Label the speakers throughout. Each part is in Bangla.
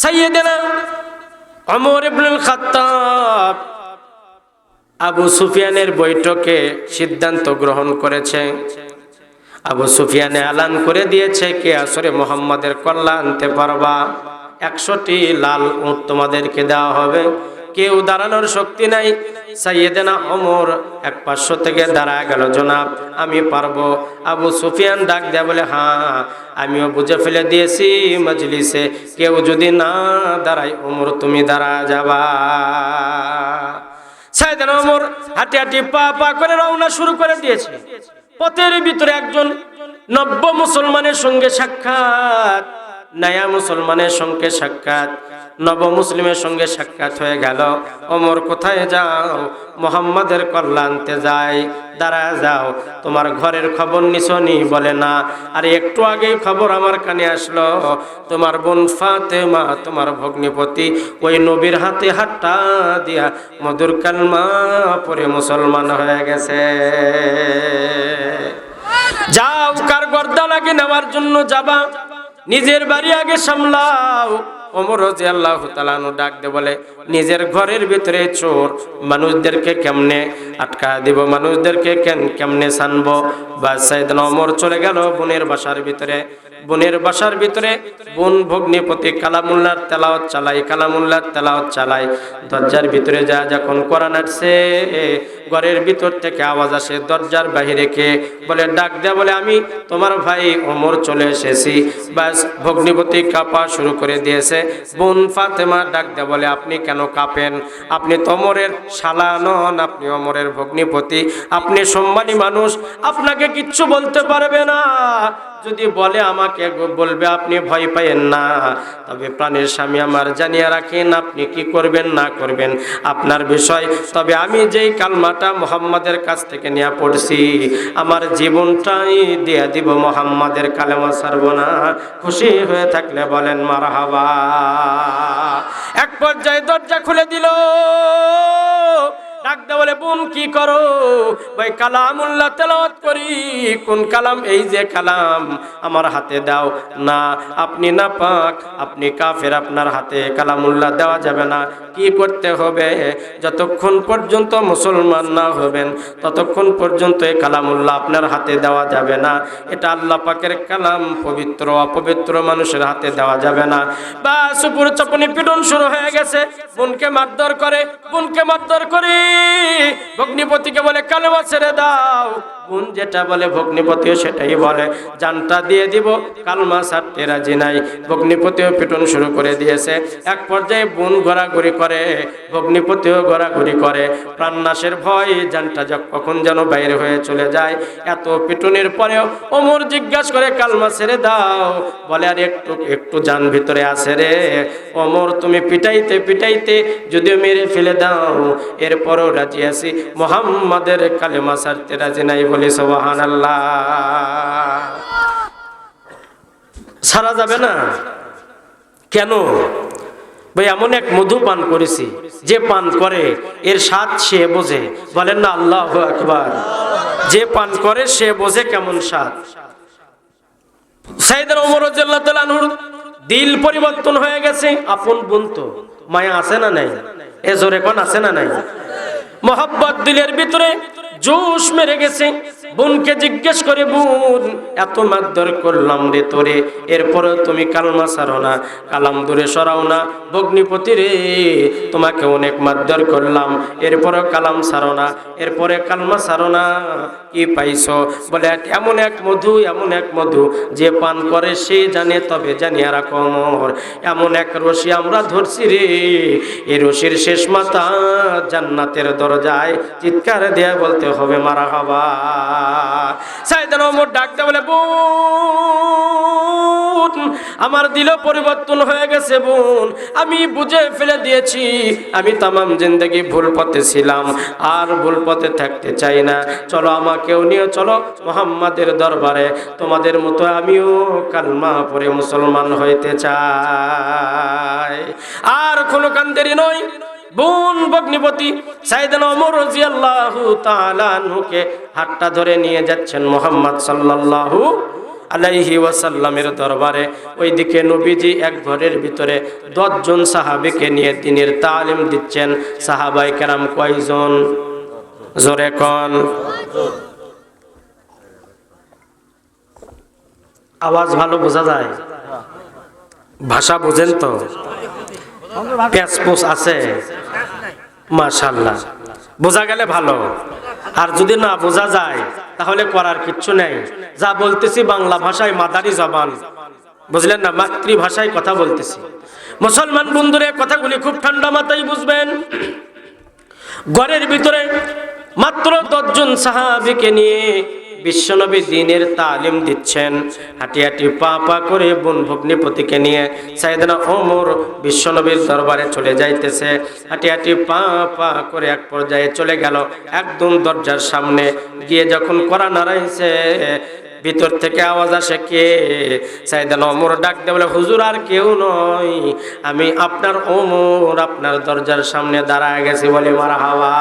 Speaker 1: সাইয়েদেনা ওমর ইবনুল খাত্তাব আবু সুফিয়ানের বৈঠকে সিদ্ধান্ত গ্রহণ করেছে। আবু সুফিয়ানে এলান করে দিয়েছে, কে আসরে মুহাম্মাদের কল্লা আনতে পারবা, 100টি লাল উট তোমাদেরকে দেওয়া হবে। কেউ দাঁড়ানোর শক্তি নাই। সাইয়েদেনা ওমর এক পার্শ্ব থেকে দাঁড়ায় গেল, জনাব আমি পারবো। আবু সুফিয়ান ডাক দেয়া বলে, হ্যাঁ আমিও বুঝে ফেলে দিয়েছি মজলিসে কেউ যদি না দাঁড়ায়, ওমর তুমি দাঁড়া যাবা। সাইয়েদেনা ওমর হাঁটি হাঁটি পা পা করে রওনা শুরু করে দিয়েছে। পথের ভিতরে একজন নব্য মুসলমানের সঙ্গে সাক্ষাৎ, নয়া মুসলমানের সঙ্গে সাক্ষাৎ, নব মুসলিমের সঙ্গে সাক্ষাৎ হয়ে গেল। ওমর কোথায় যাও? মুহাম্মাদের কল্লা আনতে যাই। দাঁড়া যাও, তোমার ঘরের খবর নিছনি? বলে না। আর একটু আগেই খবর আমার কানে আসলো, তোমার বোন ফাতেমা, তোমার ভগ্নিপতি ওই নবীর হাতে হাতটা দিয়া মধুর কালমা পড়ে মুসলমান হয়ে গেছে। যাও, কার গর্দান আগে নেওয়ার জন্য যাবা, নিজের বাড়ি আগে সামলাও। ওমর রাদিয়াল্লাহু তাআলা আনহু ডাক দে বলে, নিজের ঘরের ভিতরে চোর, মানুষদেরকে কেমনে আটকা দিব, মানুষদেরকে কেমনে ছানবো। বা সাইয়েদনা ওমর চলে গেল বোনের বাসার ভিতরে। বোনের বাসার ভিতরে বোন ভগ্নিপতি কালামুল্লাহর তেলাওয়াত চালাই, কালামুল্লাহর তেলাওয়াত চালাই। দরজার ভিতরে যা যখন কোরআন আসছে, ঘরের ভিতর থেকে আওয়াজ আসে, দরজার বাহিরে কে? বলে ডাক দেয়া বলে, আমি তোমার ভাই ওমর চলে এসেছি। বাস ভগ্নিপতি কাঁপা শুরু করে দিয়েছে। বোন ফাতেমা ডাক দেয়া বলে, আপনি কেন কাঁপেন? আপনি তো ওমরের শালা নন, আপনি ওমরের ভগ্নিপতি, আপনি সম্মানী মানুষ, আপনাকে কিচ্ছু বলতে পারবে না। যদি বলে আমাকে বলবে, আপনি ভয় পাইয়েন না। তবে প্রাণের স্বামী আমার, জানিয়ে রাখেন আপনি কি করবেন না করবেন আপনার বিষয়। তবে আমি যেই কালমাটা মুহাম্মাদের কাছ থেকে নিয়ে পড়ছি, আমার জীবনটাই দিয়ে দিব, মুহাম্মাদের কালেমা ছাড়ব না। খুশি হয়ে থাকলে বলেন মারহাবা। এক পর্যায়ে দরজা খুলে দিল। ডাক দে বলে, বোন কি করো? ভাই কালামুল্লাহ তেলাওয়াত করি। কোন কালাম? এই যে কালাম, আমার হাতে দাও। না, আপনি নাপাক, আপনি কাফের, আপনার হাতে কালামুল্লাহ দেওয়া যাবে না। কি করতে হবে? যতক্ষণ পর্যন্ত মুসলমান না হবেন ততক্ষণ পর্যন্ত এই কালামুল্লাহ আপনার হাতে দেওয়া যাবে না। এটা আল্লাহ পাকের কালাম, পবিত্র, অপবিত্র মানুষের হাতে দেওয়া যাবে না। বাস উপর চাপনি পিটন শুরু হয়ে গেছে। বোনকে মারধর করে, বোনকে মারধর করে। ভগ্নিপতিকে বলে কালেমা ছেড়ে দাও। বোন যেটা বলে ভগ্নিপতিও সেটাই বলে, জানটা দিয়ে দিব, কালমা ছাড়তে রাজি নাই। ভগ্নিপতিও পিটন শুরু করে দিয়েছে। এক পর্যায়ে বোন ঘোরাঘুরি করে, ভগ্নিপতিও ঘোরাঘুরি করে। প্রাণনাশের ভয়, জানটা কখন যেন বাইরে হয়ে চলে যায়। এত পিটনের পরেও ওমর জিজ্ঞাসা করে, কালমা ছেড়ে দাও। বলে, আর একটু জান ভিতরে আছে রে। ওমর তুমি পিটাইতে পিটাইতে যদিও মেরে ফেলে দাও, এরপরও রাজি আছি, মুহাম্মাদের কালেমা ছাড়তে রাজি নাই। বলি সুবহানাল্লাহ। ছাড়া যাবে না কেন? ভাই এমন এক মধু পান করেছি, যে পান করে এর স্বাদ সে বোঝে। বলেন না আল্লাহু আকবার। যে পান করে সে বোঝে কেমন স্বাদ। সাইয়েদনা ওমর রাদিয়াল্লাহু তাআলা আনহুর দিল পরিবর্তন হয়ে গেছে। আপন বোন তো, মায়া আছে না নাই? এ জোরে কোন আছে না নাই? মোহাব্বত দিলের ভিতরে জোশ মেরে গেছে। বোনকে জিজ্ঞেস করে, বোন এত মারধর করলাম রে তোরে, এরপরে তুমি কালমা ছাড়ো না, কালাম দূরে সরাও না। ভগ্নিপতি রে, তোমাকে অনেক মারধর করলাম, এরপরে কালাম ছাড়ো না, এরপরে কালমা ছাড়ো না। কি পাইছো? বলে, এমন এক মধু, এমন এক মধু, যে পান করে সে জানে, তবে জানিয়া রাখো ওমর, এমন এক রশি আমরা ধরছি রে, এই রশির শেষ মাথা জান্নাতের দরজায়। চিৎকার দিয়ে বলতে হবে মারহাবা। সাইয়েদনা ওমর ডাকতে বলে, বোন আমার দিল পরিবর্তন হয়ে গেছে। বোন আমি বুঝে ফেলে দিয়েছি, আমি তামাম জিন্দেগি ভুল পথে ছিলাম, আর ভুল পথে থাকতে চাই না। চলো আমাকেও নিয়ে চলো মুহাম্মাদের দরবারে, তোমাদের মতো আমিও কালমা পড়ে মুসলমান হইতে চাই। আর কোনো কান্দেরি নয়। বোন ভগ্নিপতি সাইয়েদনা ওমর রাদিয়াল্লাহু তাআলা আনহুকে হাতটা ধরে নিয়ে যাচ্ছেন মুহাম্মদ সাল্লাল্লাহু আলাইহি ওয়াসাল্লামের দরবারে। ওইদিকে নবীজি এক ঘরের ভিতরে 10 জন সাহাবীকে নিয়ে দ্বীনের তালিম দিচ্ছেন। সাহাবায়ে কেরাম কয়জন? জোরে কোন। আওয়াজ ভালো বোঝা যায়? ভাষা বোঝেন তো? প্যাসপোস আছে? মাশাআল্লাহ, বোঝা গেলে ভালো। আর যদি না বোঝা যায় তাহলে করার কিচ্ছু নেই। যা বলতেছি বাংলা ভাষায়, মাদারি জবান, বুঝলেন না, মাতৃভাষায় কথা বলতেছি। মুসলমান বন্ধুরা, কথাগুলি খুব ঠান্ডা মাথায় বুঝবেন। ঘরের ভিতরে মাত্র 10 জন সাহাবীকে নিয়ে বিশ্বনবী দ্বীনের তালিম দিচ্ছেন। হাঁটি হাঁটি পা পা করে বোন ভগ্নিপতিকে নিয়ে সাইয়েদনা ওমর বিশ্বনবীর দরবারে চলে যাইতেছে। হাঁটি হাঁটি পা পা করে এক পর্যায়ে চলে গেল একদম দরজার সামনে গিয়ে যখন কড়া নাড়াইছে, ভিতর থেকে আওয়াজ আসে, কে? সাইয়েদনা ওমর ডাক দিয়ে বলে, হুজুর আর কেউ নয়, আমি আপনার ওমর আপনার দরজার সামনে দাঁড়ায় গেছি। বলে মারহাবা।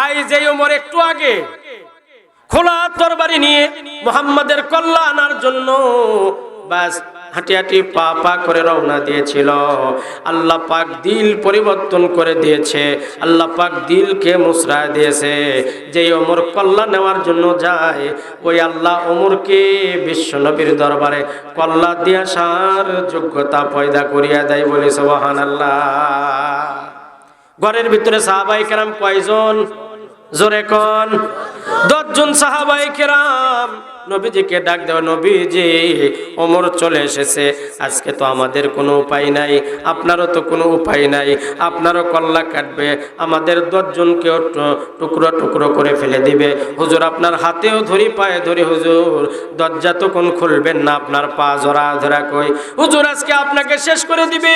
Speaker 1: আই যে ওমর একটু আগে খোলা তরবারি নিয়ে মুহাম্মাদের কল্যাণ আনার জন্য বাস হাঁটি হাঁটি পা পা করে রওনা দিয়েছিল, আল্লাহ পাক দিল পরিবর্তন করে দিয়েছে, আল্লাহ পাক দিলকে মুসরায় দিয়েছে। যেই ওমর কল্যাণ নেওয়ার জন্য যায়, ওই আল্লাহ ওমরকে বিশ্বনবীর দরবারে কল্যাণ দিয়ে আসার যোগ্যতা পয়দা করিয়া দেয়। বলে সুবহানাল্লাহ। ঘরের ভিতরে সাহাবায়ে কেরাম কয়জন? জোরে কোন। 10 জন সাহাবায়ে কেরাম নবীজিকে ডাক দেওয়া, নবীজি ওমর চলে এসেছে, আজকে তো আমাদের কোনো উপায় নাই, আপনারও তো কোনো উপায় নাই, আপনারও কল্লা কাটবে, আমাদের 10 জনকেও টুকরো টুকরো করে ফেলে দিবে। হুজুর আপনার হাতেও ধরি, পায়ে ধরি, হুজুর দরজা তো কোন খুলবেন না, আপনার পা জোড়া ধরা কই, হুজুর আজকে আপনাকে শেষ করে দিবে,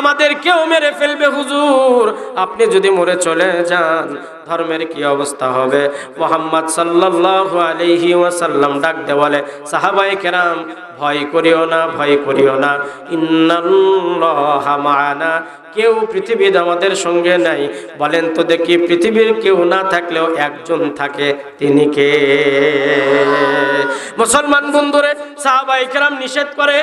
Speaker 1: আমাদের কেউ মেরে ফেলবে, হুজুর আপনি যদি মরে চলে যান ধর্মের কি অবস্থা হবে? মুহাম্মদ সাল্লাল্লাহু আলাইহি ওয়াসাল্লাম ডাক দে বলে, সাহাবায়ে কেরাম ভয় করিও না, ভয় করিও না, ইন্নাল্লাহা মা'ানা, কেউ পৃথিবীর আমাদের সঙ্গে নাই। বলেন তো দেখি, পৃথিবীর কেউ না থাকলেও একজন থাকে, তিনি কে? মুসলমান বন্ধুরে, সাহাবায়ে কেরাম নিষেধ করে।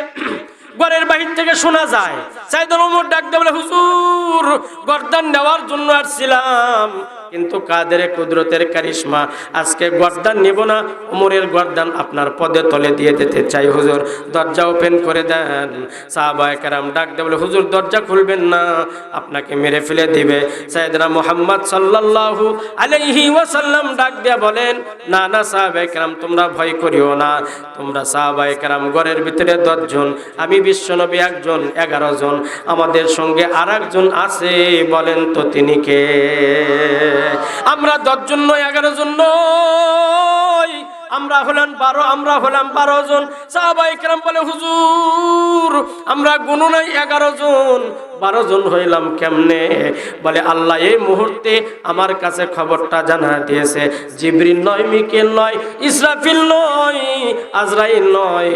Speaker 1: ঘরের বাহির থেকে শোনা যায় সাইয়েদনা ওমর ডাক দিয়ে বলে, হুজুর গর্দান নেওয়ার জন্য আসছিলাম, কিন্তু কাদের কুদরতের কারিশমা, আজকে গর্দান নেব না, ওমরের গর্দান আপনার পদে তলে দিয়ে দিতে চাই, হুজুর দরজা ওপেন করে দেন। সাহাবায়ে কেরাম ডাক দিয়ে বলে, হুজুর দরজা খুলবেন না, আপনাকে মেরে ফেলে দিবে। সাইয়েদনা মুহাম্মদ সাল্লাল্লাহু আলাইহি ওয়াসাল্লাম ডাক দিয়ে বলেন, না না সাহাবায়ে কেরাম তোমরা ভয় করিও না, তোমরা সাহাবায়ে কেরাম ঘরের ভিতরে 10 জন, আমি বিশ্বনবী একজন, 11 জন, আমাদের সঙ্গে আরেকজন আছে, বলেন তো তিনি কে? আমরা 10 জন নয়, 11 জন নয়, আমরা হলাম 12 জন। সাহাবায়ে কেরাম বলে, হুজুর আমরা গুণও নাই, 11 জন, 12 জন হইলাম কেমনে? বলে, আল্লাহ এই মুহূর্তে আমার কাছে খবরটা জানা দিয়েছে, জিবরিল নয়, মিকাইল নয়, ইসরাফিল নয়, আজরাইল নয়,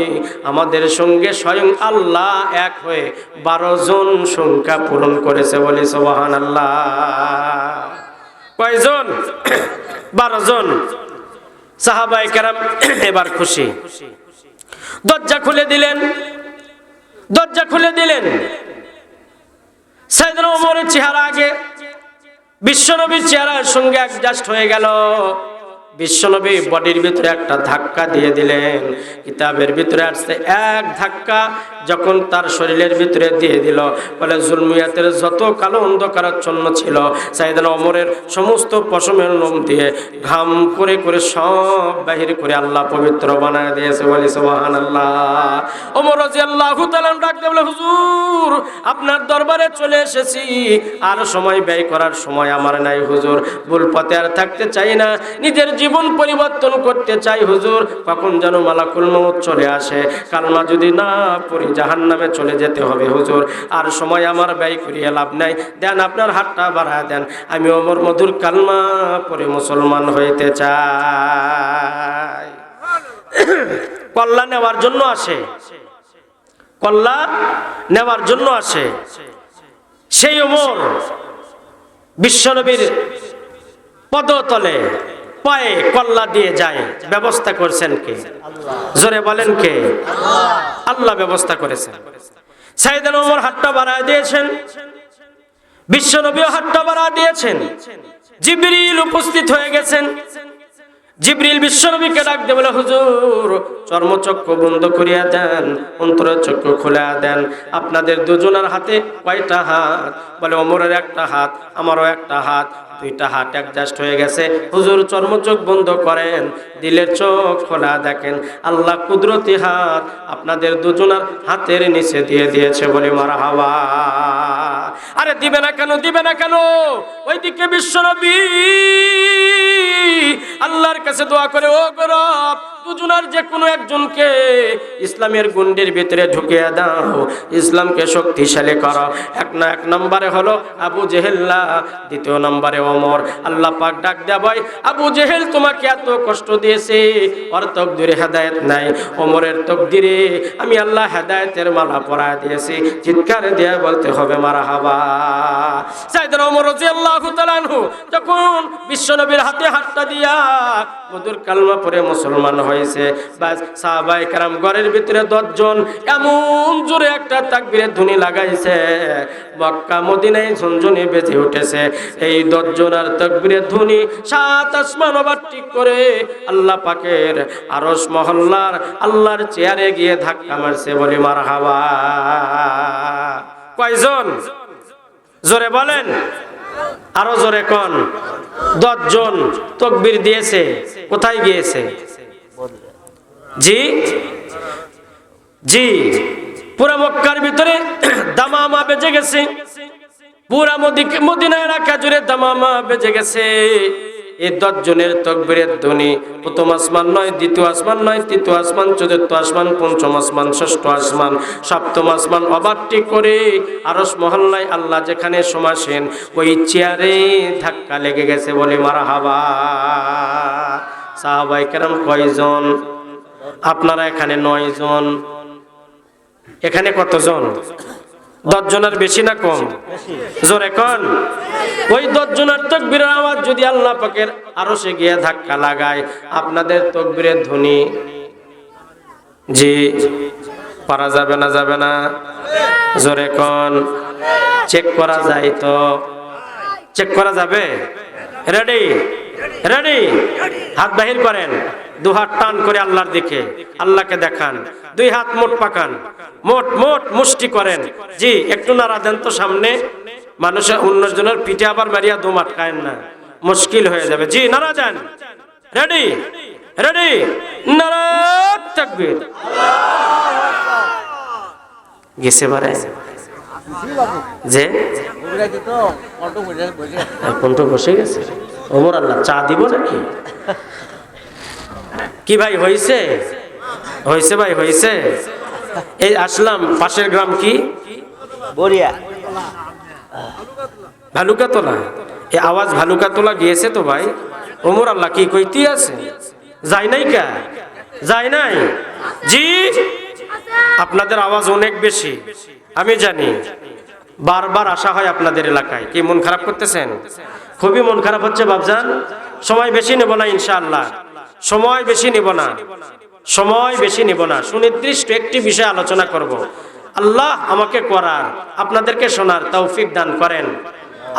Speaker 1: আমাদের সঙ্গে স্বয়ং আল্লাহ এক হয়ে 12 জন সংখ্যা পূরণ করেছে। বলি সুবহানাল্লাহ। কয়জন? 12 জন। সাহাবায়ে কেরাম এবার খুশি, দরজা খুলে দিলেন, দরজা খুলে দিলেন। সাইয়েদনা ওমরের চেহারা আগে বিশ্বনবীর চেহারার সঙ্গে অ্যাডজাস্ট হয়ে গেল। বিশ্বনবী বডির ভিতরে একটা ধাক্কা দিয়ে দিলেন, কিতাবের ভিতরে আসছে এক ধাক্কা যখন তার শরীরের ভিতরে দিয়ে দিল, বলে জুলমিয়াতের যত কালো অন্ধকারাচ্ছন্ন ছিল সাইয়েদনা ওমরের সমস্ত পশমের লোম দিয়ে ঘাম করে করে সব বাহির করে আল্লাহ পবিত্র বানায় দিয়েছে। বলি সুবহানাল্লাহ। ওমর রাদিয়াল্লাহু তাআলা ডাক দিয়ে বলে, হুজুর আপনার দরবারে চলে এসেছি, আর সময় ব্যয় করার সময় আমার নাই হুজুর, ভুল পথে আর থাকতে চাই না, নিজের জীবন পরিবর্তন করতে চাই হুজুর, কখন যেন মালাকুল মউত চলে আসে, কালমা যদি না পড়ি জাহান্নামে চলে যেতে হবে হুজুর, আর সময় আমার ব্যয় করিয়ে লাভ নাই, দেন আপনার হাতটা বাড়ায় দেন, আমি ওমর মধুর কালমা পড়ে মুসলমান হইতে চাই। কল্যাণ নেওয়ার জন্য আসে, কল্যাণ নেওয়ার জন্য আসে। সেই ওমর বিশ্বনবীর পদতলে পায়ে কল্লা দিয়ে যায়, ব্যবস্থা করছেন কে? জোরে বলেন কে? আল্লাহ ব্যবস্থা করেছেন। সাইয়েদনা ওমর হাতটা বাড়ায় দিয়েছেন, বিশ্বনবীও হাতটা বাড়ায় দিয়েছেন। জিবরিল উপস্থিত হয়ে গেছেন। জিবরিল বিশ্বনবীকে ডাক দিয়ে বলে, হুজুর চর্মচক্ষু বন্ধ করিয়া দেন, অন্তরচক্ষু খুলে দেন। আপনাদের দুজনের হাতে কয়টা হাত? বলে ওমরের একটা হাত, আমারও একটা হাত, দুইটা হাত অ্যাডজাস্ট হয়ে গেছে। হুজুর চর্মচোখ বন্ধ করেন, দিলের চোখ খোলা দেখেন, আল্লাহ কুদরতি হাত আপনাদের দুজনের হাতের নিচে দিয়ে দিয়েছে। বলি মারহাবা। আরে দিবে না কেন, দিবে না কেন? ওইদিকে বিশ্বনবী আল্লাহর কাছে দোয়া করে, ও রব দুজনের যে কোনো একজনকে ইসলামের গুন্ডির ভিতরে ঢুকিয়ে দাও, ইসলামকে শক্তিশালী করো। এক নম্বরে হলো আবু জেহেল্লা, দ্বিতীয় নম্বরে ওমর। আল্লাহ পাক ডাক দেয়া, ভাই আবু জেহেল তোমাকে এত কষ্ট দিয়েছে, ওর তকদিরে হেদায়েত নাই, ওমরের তকদিরে আমি আল্লাহ হেদায়েতের মালা পরায় দিয়েছি। চিৎকার দিয়ে বলতে হবে মারহাবা। সাইয়েদনা ওমর রাদিয়াল্লাহু তাআলা আনহু যখন বিশ্বনবীর হাতে হাতটা দিয়া মধুর কালমা পড়ে মুসলমান হয়েছে, বাস সাহাবায়ে কেরাম ঘরের ভিতরে 10 জন এমন জোরে একটা তাকবীরের ধ্বনি লাগাইছে, মক্কা মদিনায় ঝনঝনি বেজে উঠেছে। এই 10 জনের তাকবীরের ধ্বনি 7 আসমান ওভারটেক করে আল্লাহ পাকের আরশ মহল্লার আল্লাহর চেয়ারে গিয়ে ধাক্কা মারছে। বলি মারহাবা। কয়জন? জোরে বলেন, আরো জোরে কোন? 10 জন তাকবীর দিয়েছে। কোথায় গিয়েছে? জি জি, পুরা মক্কার ভিতরে দামামা বেজে গেছে, পুরা মদিনা এলাকা জুড়ে দামামা বেজে গেছে। এই 10 জনের তাকবীরের ধ্বনি প্রথম আসমান নয়, দ্বিতীয় আসমান নয়, তৃতীয় আসমান, চতুর্থ আসমান, পঞ্চম আসমান, ষষ্ঠ আসমান, সপ্তম আসমান ওভারটেক করে আরশ মহল্লায় আল্লাহ যেখানে সমাসীন ওই চেয়ারে ধাক্কা লেগে গেছে। বলে মারহাবা। সাহাবায়ে কেরাম কয়জন? আপনারা এখানে 9 জন, এখানে কতজন? 10 জনের বেশি না কম? জোরে কোন? ওই 10 জনের তাকবীরের আওয়াজ যদি আল্লাহ পাকের আরশে গিয়ে ধাক্কা লাগায়, আপনাদের তাকবীরের ধ্বনি জি পারা যাবে না? যাবে না? জোরে কোন? চেক করা যায় তো? চেক করা যাবে? রেডি রেডি, হাত বাহির করেন, 2 হাত টান করে আল্লাহর দিকে, আল্লাহকে দেখান, 2 হাত মোট পাকান, মোট মোট মুষ্টি করেন। জি একটু নাড়া দেন তো সামনে, মানুষের অন্য জনের পিঠে আবার মারিয়া দম আটকায়েন না, মুশকিল হয়ে যাবে। জি নাড়া দেন। রেডি রেডি, নারা তাকবীর। গেছে বারে যে কণ্ঠ বসে গেছে। ওমর আল্লাহ চা দিব নাকি? কি ভাই হয়েছে? হয়েছে ভাই হয়েছে। এই আসলাম, পাশের গ্রাম কি? বরিয়া, ভালুকাতলা। এই আওয়াজ ভালুকাতলা গিয়েছে তো ভাই। ওমর আল্লাহ কি কইতে আছে? যাই নাই কা? যাই নাই? জি আপনাদের আওয়াজ অনেক বেশি, আমি জানি, বারবার আসা হয় আপনাদের এলাকায়। কি মন খারাপ করতেছেন? খুবই মন খারাপ হচ্ছে বাবজান। সময় বেশি নেব না ইনশাআল্লাহ, সময় বেশি নেব না, সময় বেশি নেব না। সুনির্দিষ্ট একটি বিষয় আলোচনা করব। আল্লাহ আমাকে করার, আপনাদেরকে শোনার তৌফিক দান করেন।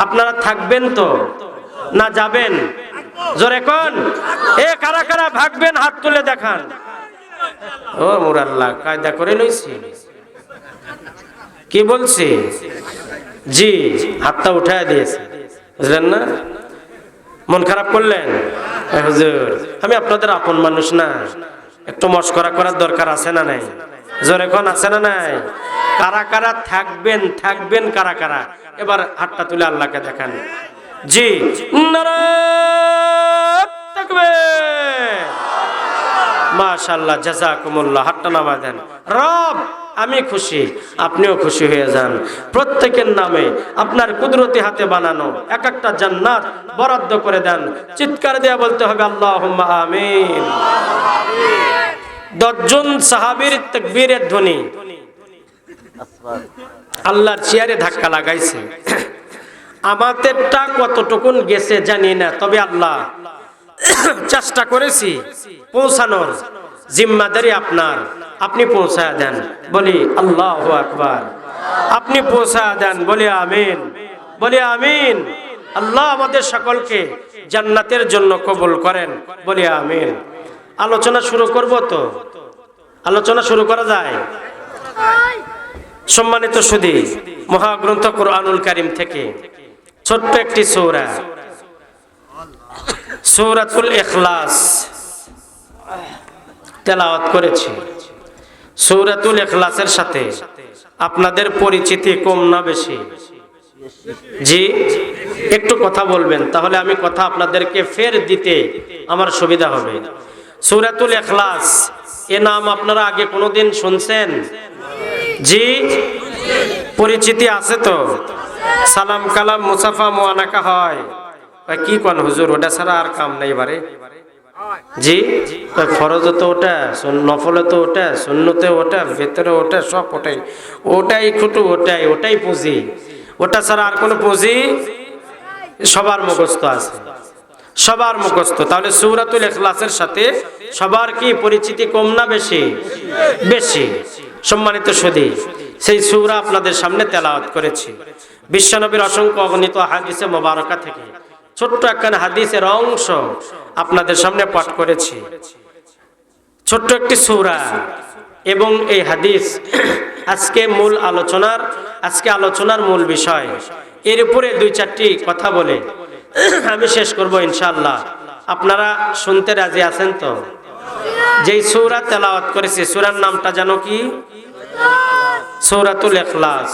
Speaker 1: আপনারা থাকবেন তো না যাবেন? জোরে কোন? এ কারা কারা ভাগবেন হাত তুলে দেখান। ও মুরাল্লাহ কায়দা করে লইছি, কি বলছি? জি হাতটা উঠায় দিয়েছে, বুঝলেন না? মন খারাপ করলেন? হুজুর আমি আপনাদের আপন মানুষ না, একটু মস্করা করার দরকার আছে না নাই? জোরে কোন আছে না নাই? কারা কারা থাকবেন? থাকবেন কারা কারা? এবার হাতটা তুলে আল্লাহকে দেখান। জি নারায়ে তাকবীর, মাশাআল্লাহ, জাযাকুমুল্লাহ। হাতটা নামা দেন। রব আমি খুশি, আপনিও খুশি হয়ে যান। প্রত্যেকের নামে আপনার কুদরতি হাতে বানানো এক একটা জান্নাত বরাদ্দ করে দেন। চিৎকার দিয়ে বলতে হবে আল্লাহুম্মা আমিন। 10 জন সাহাবীর তাকবীরের ধ্বনি আল্লাহর চেয়ারে ধাক্কা লাগাইছে। আমাদেরটা কতটুকুন গেছে জানি না, তবে আল্লাহ চেষ্টা করেছি পৌঁছানোর জিম্মাদারি আপনার, আপনি পৌঁছায় দেন, বলি আল্লাহু আকবার। আপনি পৌঁছায় দেন, বলি আমিন, বলি আমিন। আল্লাহ আমাদের সকলকে জান্নাতের জন্য কবুল করেন, বলি আমিন। আলোচনা শুরু করব তো? আলোচনা শুরু করা যায়? সম্মানিত সুধী, মহাগ্রন্থ কুরআনুল কারীম থেকে ছোট্ট একটি সূরা, সূরাতুল ইখলাস তেলাওয়াত করেছি। সূরাতুল ইখলাসের সাথে আপনাদের পরিচিতি কম না বেশি? জি, একটু কথা বলবেন, তাহলে আমি কথা আপনাদেরকে ফের দিতে আমার সুবিধা হবে। সূরাতুল ইখলাস এ নাম আপনারা আগে কোনোদিন শুনছেন? জি, পরিচিতি আছে তো? সালাম কালাম মুসাফা মুআনাকা হয়, কি কোন হুজুর ওটা ছাড়া আর কাম নাই বারে? জি, ফরজ তো ওটা, নফলে তো ওটা, সুন্নতে ওটা, ভেতরে ওটা, সব ওটাই, ওটাই খুটু, ওটাই ওটাই পুঁজি, ওটা ছাড়া আর কোনো পুঁজি সবার মুখস্থ আছে, সবার মুখস্থ। তাহলে সূরাতুল ইখলাসের সাথে সবার কি পরিচিতি কম না বেশি? বেশি। সম্মানিত সুধী, সেই সূরা আপনাদের সামনে তেলাওয়াত করেছি বিশ্বনবীর অসংখ্য অগণিত হাদিসে মোবারকা থেকে ছোট্ট একখানা হাদিসের অংশ আপনাদের সামনে পাঠ করেছি। ছোট্ট একটি সূরা এবং এই হাদিস আজকে আলোচনার মূল বিষয়। এর উপরে দুই চারটি কথা বলে আমি শেষ করব ইনশাআল্লাহ। আপনারা শুনতে রাজি আছেন তো? যেই সূরা তেলাওয়াত করেছি, সূরার নামটা জানো কি? সূরাতুল ইখলাস।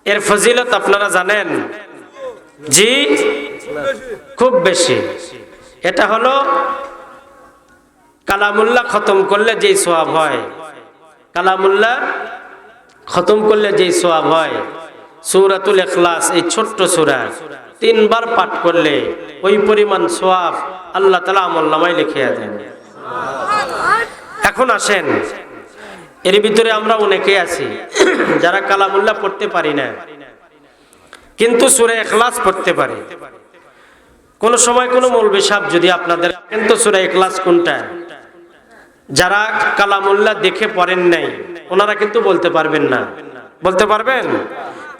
Speaker 1: এর ফজিলত আপনারা জানেন? জি, খুব বেশি। এটা হলো কালামুল্লাহ খতম করলে যেই সওয়াব হয়, কালামুল্লাহ খতম করলে যেই সওয়াব হয়, সূরাতুল ইখলাস এই ছোট্ট সূরা 3 বার পাঠ করলে ওই পরিমাণ সওয়াব আল্লাহ তাআলা আমলনামায় লিখিয়ে দেন। এখন আসেন, এর ভিতরে আমরা অনেকে আছি যারা কালামুল্লাহ পড়তে পারি না, কিন্তু সূরা ইখলাস পড়তে পারি। কোন সময় কোন মৌলবী সাহেব যদি আপনাদের কিন্তু সূরা ইখলাস কোনটা, যারা কালামুল্লাহ দেখে পড়েন নাই ওনারা কিন্তু বলতে পারবেন না। বলতে পারবেন?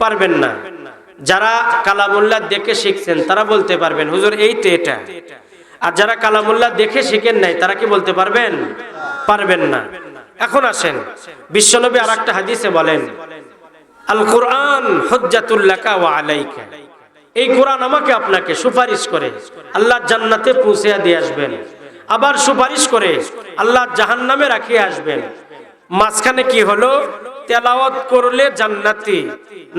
Speaker 1: পারবেন না। যারা কালামুল্লাহ দেখে শিখছেন তারা বলতে পারবেন হুজুর এইটা এটা। আর যারা কালামুল্লাহ দেখে শিখেন নাই তারা কি বলতে পারবেন? পারবেন না। এখন আসেন, বিশ্বনবী আরেকটা হাদিসে বলেন, আল কুরআন হুজ্জাতুল লাকা ওয়া আলাইকা। এই কোরআন আমাকে আপনাকে সুপারিশ করে আল্লাহ জান্নাতে পৌঁছে দিয়ে আসবেন, আবার সুপারিশ করে আল্লাহ জাহান্নামে রাখিয়ে আসবেন। মাঝখানে কি হলো? তেলাওয়াত করলে জান্নাতি,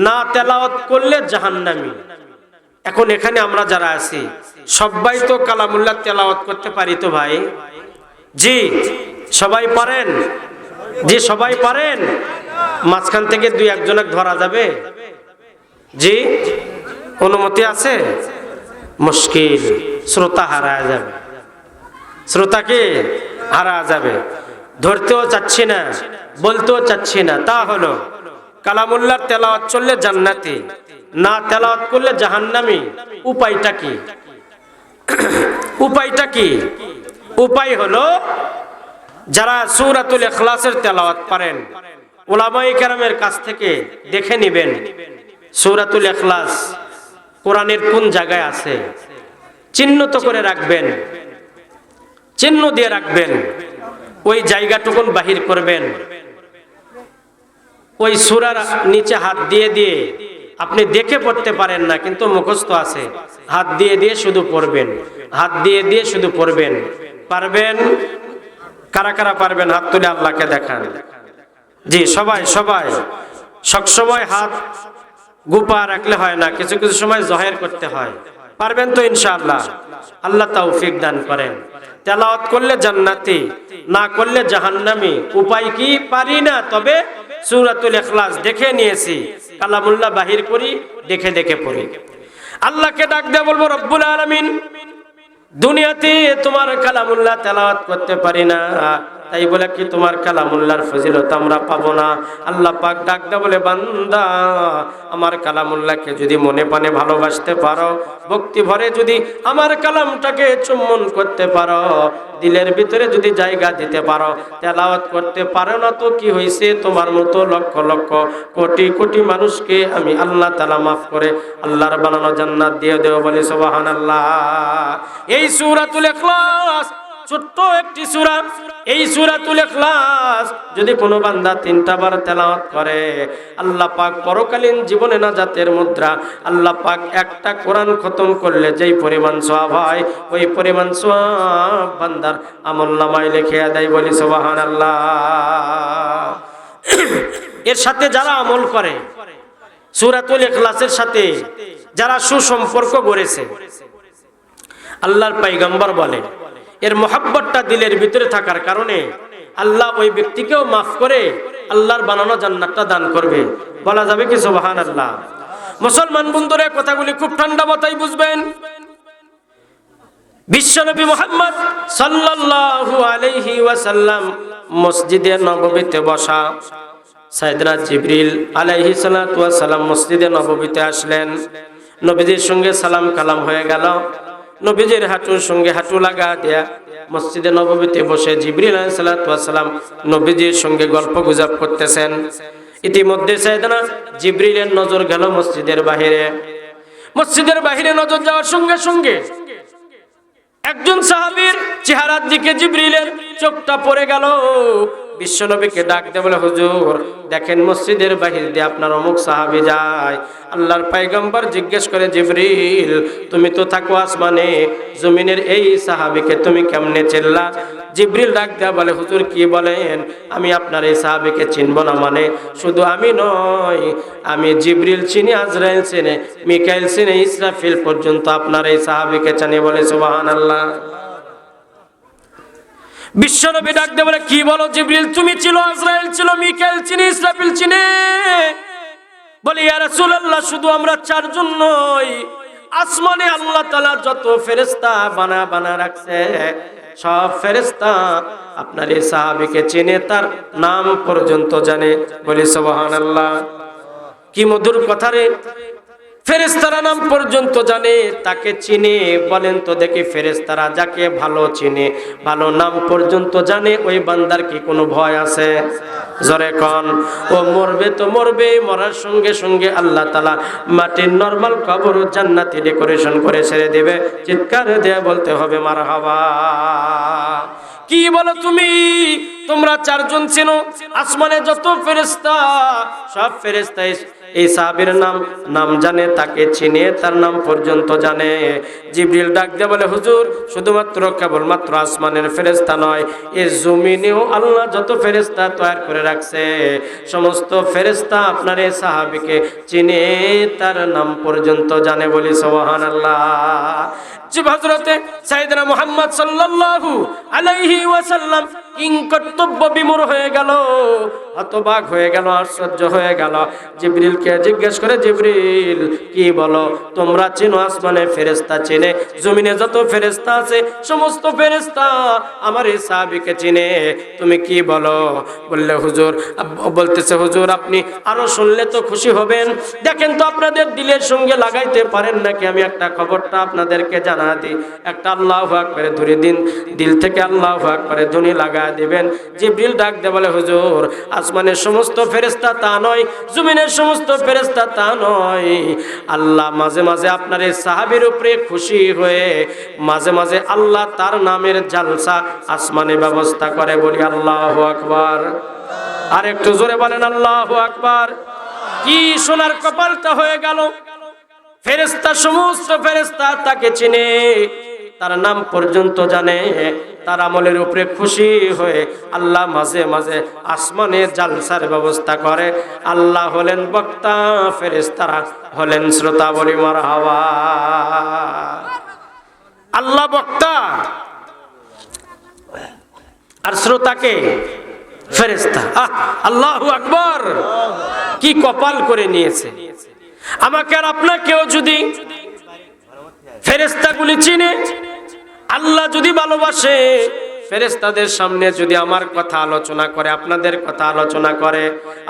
Speaker 1: না তেলাওয়াত করলে জাহান্নামী। এখন এখানে আমরা যারা আছি সবাই তো কালামুল্লাহ তেলাওয়াত করতে পারি তো ভাই? জি, সবাই পারেন? জি, সবাই পারেন? মাঝখান থেকে 2-1 ধরা যাবে? জি, অনুমতি আছে? মুশকিল, শ্রোতা হারায় যাবে, শ্রোতাকে হারা যাবে। ধরতেও চাচ্ছি না, বলতেও চাচ্ছি না। তা হলো কালামুল্লাহর তেলাওয়াত চললে জান্নাতি, না তেলাওয়াত করলে জাহান্নামী। উপায়টা কি? উপায়টা কি? উপায় হলো যারা সূরাতুল ইখলাসের তেলাওয়াত পারেন উলামায়ে কেরামের কাছ থেকে দেখে নেবেন সূরাতুল ইখলাস কোরআনের কোন জায়গায় আছে, চিহ্নিত করে রাখবেন, চিহ্ন দিয়ে রাখবেন। ওই জায়গাটুকুন বাহির করবেন, ওই সূরার নিচে হাত দিয়ে দিয়ে, আপনি দেখে পড়তে পারেন না কিন্তু মুখস্থ আছে, হাত দিয়ে দিয়ে শুধু পড়বেন, হাত দিয়ে দিয়ে শুধু পড়বেন। পারবেন? কারা কারা পারবেন হাত তুলে আল্লাহকে দেখান। জি, সবাই সবাই। সবসময় হাত গুপা রাখলে হয় না, কিছু কিছু সময় জহের করতে হয়। পারবেন তো ইনশাআল্লাহ? আল্লাহ তৌফিক দান করেন। তেলাওয়াত করলে জান্নাতি, না করলে জাহান্নামী। উপায় কি? পারি না, তবে সূরাতুল ইখলাস দেখে নিয়েছি, কালামুল্লাহ বাহির করি, দেখে দেখে পড়ি। আল্লাহকে ডাক দিয়ে বলবো, রব্বুল আলামিন, দুনিয়াতে তোমার কালামুল্লাহ তেলাওয়াত করতে পারি না, তাই বলে কি তোমার কালামুল্লাহর ফজিলত আমরা পাবো না? আল্লাহ পাক ডাক দেয়া বলে, বান্দা আমার কালামুল্লাহকে যদি মনে প্রাণে ভালোবাসতে পারো, ভক্তি ভরে যদি আমার কালামটাকে চুম্বন করতে পারো, দিলের ভিতরে যদি জায়গা দিতে পারো, তেলাওয়াত করতে পারো না তো কি হয়েছে? তোমার মতো লক্ষ লক্ষ কোটি কোটি মানুষকে আমি আল্লাহ তাআলা মাফ করে আল্লাহর বানানো জান্নাত দিয়ে দেব। বলি সুবহানাল্লাহ। এই সূরাতুল ইখলাস ছোট্ট একটি সূরা, এই সূরাতুল ইখলাস যদি কোনো বান্দা 3টা বার তেলাওয়াত করে, আল্লাহ পাক পরকালীন জীবনে নাজাতের মুদ্রা, আল্লাহ পাক একটা কোরআন খতম করলে যেই পরিমাণ সওয়াব হয়, ওই পরিমাণ সওয়াব বান্দার আমলনামায় লিখে দেয়। বলি সুবহানাল্লাহ। এর সাথে যারা আমল করে, সূরাতুল ইখলাসের সাথে যারা সুসম্পর্ক গড়েছে, আল্লাহর পয়গম্বর বলে এর মহব্বতটা দিলের ভিতরে থাকার কারণে আল্লাহ ওই ব্যক্তিকেও মাফ করে আল্লাহর বানানো জান্নাতটা দান করবে। বলা যাবে কি সুবহানাল্লাহ? মুসলমান বন্ধুরা, কথাগুলি খুব ঠান্ডা মাথায় বুঝবেন। বিশ্বনবী মুহাম্মদ সাল্লাল্লাহু আলাইহি ওয়াসাল্লাম মসজিদে নববীতে বসা, সাইয়েদনা জিবরিল আলাইহিস সালাতু ওয়াস সালাম মসজিদে নববীতে আসলেন। নবীজির সঙ্গে সালাম কালাম হয়ে গেল। নবীজির হাঁটুর সঙ্গে হাঁটু লাগা দেয়া মসজিদে নববীতে বসে জিবরিল আলাইহিস সালাতু ওয়াস সালাম নবীজির সঙ্গে গল্প গুজব করতেছেন। ইতিমধ্যে সাইয়েদনা জিবরিলের নজর গেল মসজিদের বাহিরে। মসজিদের বাহিরে নজর যাওয়ার সঙ্গে সঙ্গে একজন সাহাবীর চেহারার দিকে জিবরিলের চোখটা পড়ে গেল। বিশ্বনবীকে ডাক দিয়ে বলে, হুজুর দেখেন মসজিদের বাহির দিয়ে আপনার অমুক সাহাবী যায়। আল্লাহর পয়গম্বর জিজ্ঞেস করে, জিবরিল তুমি তো থাকো আসমানে, জমিনের এই সাহাবীকে তুমি কেমনে চিনলা? জিবরিল ডাক দেয়া বলে, হুজুর কি বলেন? আমি আপনার এই সাহাবীকে চিনব না মানে? শুধু আমি নয়, আমি জিবরিল চিনি, আজরাইল চিনি, মিকাইল চিনি, ইসরাফিল পর্যন্ত আপনার এই সাহাবীকে চিনি। বলে সুবহানাল্লাহ। বিশ্বনবী ডাক দিয়ে বলে, কি বলো জিবরিল, তুমি ছিল, আজরাইল ছিল, মিকাইল চিনি, ইসরাফিল চিনি? বলি ইয়া রাসূলুল্লাহ, শুধু আমরা 4 জন নই, আসমানে আল্লাহ তাআলা যত ফেরেশতা বানা রাখছে, সব ফেরেশতা আপনার এই সাহাবীকে চিনে, তার নাম পর্যন্ত জানে। বলি সুবহানাল্লাহ। কি মধুর কথা রে! ফেরেশতারা নাম পর্যন্ত জানে, তাকে চিনে। বলেন তো দেখি, ফেরেশতারা যাকে ভালো চিনে, ভালো নাম পর্যন্ত জানে, ওই বান্দার কি কোনো ভয় আছে? জোরে কোন। ও মরবে তো মরবে, মরার সঙ্গে সঙ্গে আল্লাহ তাআলা মাটির নরমাল কবর জান্নাতি ডেকোরেশন করে ছেড়ে দেবে। চিৎকার দিয়ে বলতে হবে মারহাবা। কি বলো তুমি? তোমরা 4 জন চিনো, আসমানে যত ফেরেশতা, সব ফেরেশতা এই সাহাবীর নাম জানে, তাকে চিনে, তার নাম পর্যন্ত জানে। জিবরিল ডাক দিয়ে বলে, হুজুর শুধুমাত্র কেবলমাত্র আসমানের ফেরেশতা নয়, এই জমিনেও আল্লাহ যত ফেরেশতা তৈরি করে রাখছে, সমস্ত ফেরেশতা আপনার এই সাহাবীকে চিনে, তার নাম পর্যন্ত জানে। বলি সুবহানাল্লাহ। যে হযরতে সাইয়েদনা মুহাম্মদ সাল্লাল্লাহু আলাইহি ওয়াসাল্লাম কিংকর্তব্য বিমূঢ় হয়ে গেল, হতবাক হয়ে গেল, আশ্চর্য হয়ে গেল। জিবরিলকে জিজ্ঞেস করে, জিবরিল কি বলো, তোমরা চিনো আসমানে ফেরেশতা চিনে, জমিনে যত ফেরেশতা আছে সমস্ত ফেরেশতা আমার এই সাহাবীকে চিনে, তুমি কি বলো? বললে হুজুর, বলতেছে হুজুর আপনি আরো শুনলে তো খুশি হবেন, দেখেন তো আপনাদের দিলের সঙ্গে লাগাইতে পারেন নাকি? আমি একটা খবরটা আপনাদেরকে জানা দিই। একটা আল্লাহু আকবার ধরে দিল থেকে আল্লাহু আকবার ধ্বনি লাগা দিবেন। জিবরিল ডাক দিয়ে বলে, হুজুর আসমানের সমস্ত ফেরেশতা তা নয়, জমিনের সমস্ত ফেরেশতা তা নয়, আল্লাহ মাঝে মাঝে আপনার এই সাহাবীর উপরে খুশি হয়ে মাঝে মাঝে আল্লাহ তার নামের জালসা আসমানে ব্যবস্থা করে। বলি আল্লাহু আকবার। আর একটু জোরে বলেন আল্লাহু আকবার। কি সোনার কপালটা হয়ে গেল! ফেরেশতা, সমস্ত ফেরেশতা তাকে চিনে, তার নাম পর্যন্ত জানে, তার আমলের উপরে খুশি হয়ে আল্লাহ মাঝে মাঝে আসমানে জালসার ব্যবস্থা করে। আল্লাহ হলেন বক্তা, ফেরেশতারা হলেন শ্রোতা। বলি মারহাবা। আল্লাহ বক্তা আর শ্রোতাকে ফেরেশতা। আল্লাহু আকবার। কি কপাল করে নিয়েছে! আমাকে আর আপনাকেও যদি ফেরেশতাগুলি চিনে, আল্লাহ যদি ভালোবাসে, ফেরেশতাদের সামনে যদি আমার কথা আলোচনা করে, আপনাদের কথা আলোচনা করে,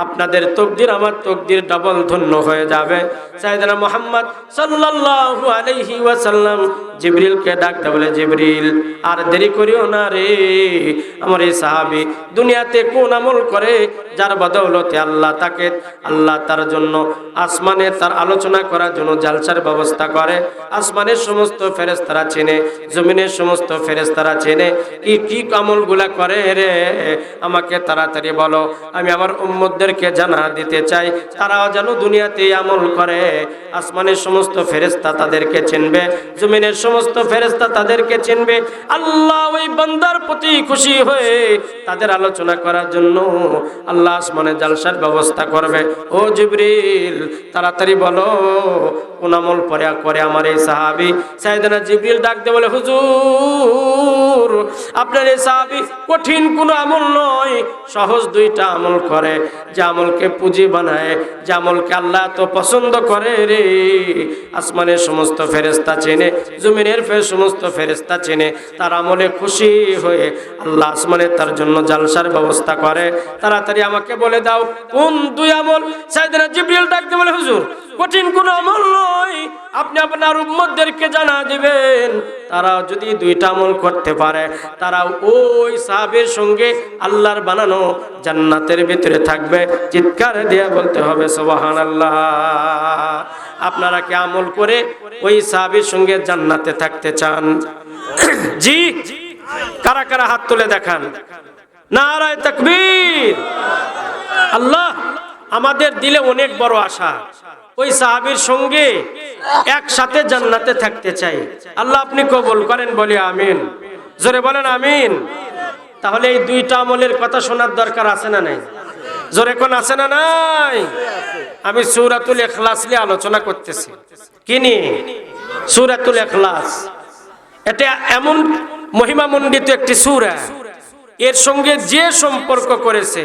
Speaker 1: আপনাদের তাকদীর আমার তাকদীর ডাবল ধন্য হয়ে যাবে। সাইয়েদনা মুহাম্মদ সাল্লাল্লাহু আলাইহি ওয়াসাল্লাম জিবরিলকে ডাকতে বলে, জিবরিল আর দেরি করিও না রে, আমার এই সাহাবী দুনিয়াতে কোন আমল করে যার বদৌলতে আল্লাহ তার জন্য আসমানে তার আলোচনা করার জন্য জালসার ব্যবস্থা করে। আসমানের সমস্ত ফেরেশতারা চেনে, জমিনের সমস্ত ফেরেশতারা চেনে, কি আমলগুলা করে রে, আমাকে তাড়াতাড়ি বলো, আমি আমার উম্মতদেরকে জানা দিতে চাই, তারাও যেন দুনিয়াতে আমল করে। আসমানের সমস্ত ফেরেশতা তাদেরকে চিনবে, জমিনের সমস্ত ফেরেশতা তাদেরকে চিনবে। আল্লাহ ওই বান্দার প্রতি খুশি হয়ে তাদের আলোচনা করার জন্য আল্লাহ আসমানে জালসার ব্যবস্থা করবে। ও জিবরিল তাড়াতাড়ি বলো কোন আমল করে আমার এই সাহাবী। সাইয়েদনা জিবরিল ডাকতে বলে, হুজুর আপনার এই সাহাবী কঠিন কোনো আমল নয়, সহজ দুইটা আমল করে, যে আমলকে পুঁজি বানায়, যে আমলকে আল্লাহ তো পছন্দ করে রে। আসমানের সমস্ত ফেরেশতা চেনে, জমিনের সমস্ত ফেরেশতা চেনে, তার আমলে খুশি হয়ে আল্লাহ আসমানে তার জন্য জালসার ব্যবস্থা করে। তাড়াতাড়ি আমাকে বলে দাও কোন দুই আমল। সাইয়েদনা জিবরিল ডাকতে বলে, হুজুর কঠিন কোনো আমল নয়, আপনি আপনার উম্মতদেরকে জানা দিবেন, তারা যদি দুইটা আমল করতে পারে তারা ওই সাহাবীর সঙ্গে আল্লাহর বানানো জান্নাতের ভিতরে থাকবে। চিৎকার দিয়ে বলতে হবে সুবহানাল্লাহ। আপনারা কি আমল করে ওই সাহাবীর সঙ্গে জান্নাতে থাকতে চান? জি, কারা কারা হাত তুলে দেখান। নারায়ে তাকবীর। আল্লাহ আমাদের দিলে অনেক বড় আশা, ওই সাহাবীর সঙ্গে একসাথে জান্নাতে থাকতে চাই। আল্লাহ আপনি কবুল করেন, বলি আমিন। জোরে বলেন আমিন। তাহলে এই দুইটা আমলের কথা শোনার দরকার আছে না নাই? জোরে কোন আছে না নাই? আমি সূরাতুল ইখলাস নিয়ে আলোচনা করতেছি। কি নিয়ে? সূরাতুল ইখলাস। এটা এমন মহিমামণ্ডিত একটি সূরা, এর সঙ্গে যে সম্পর্ক করেছে,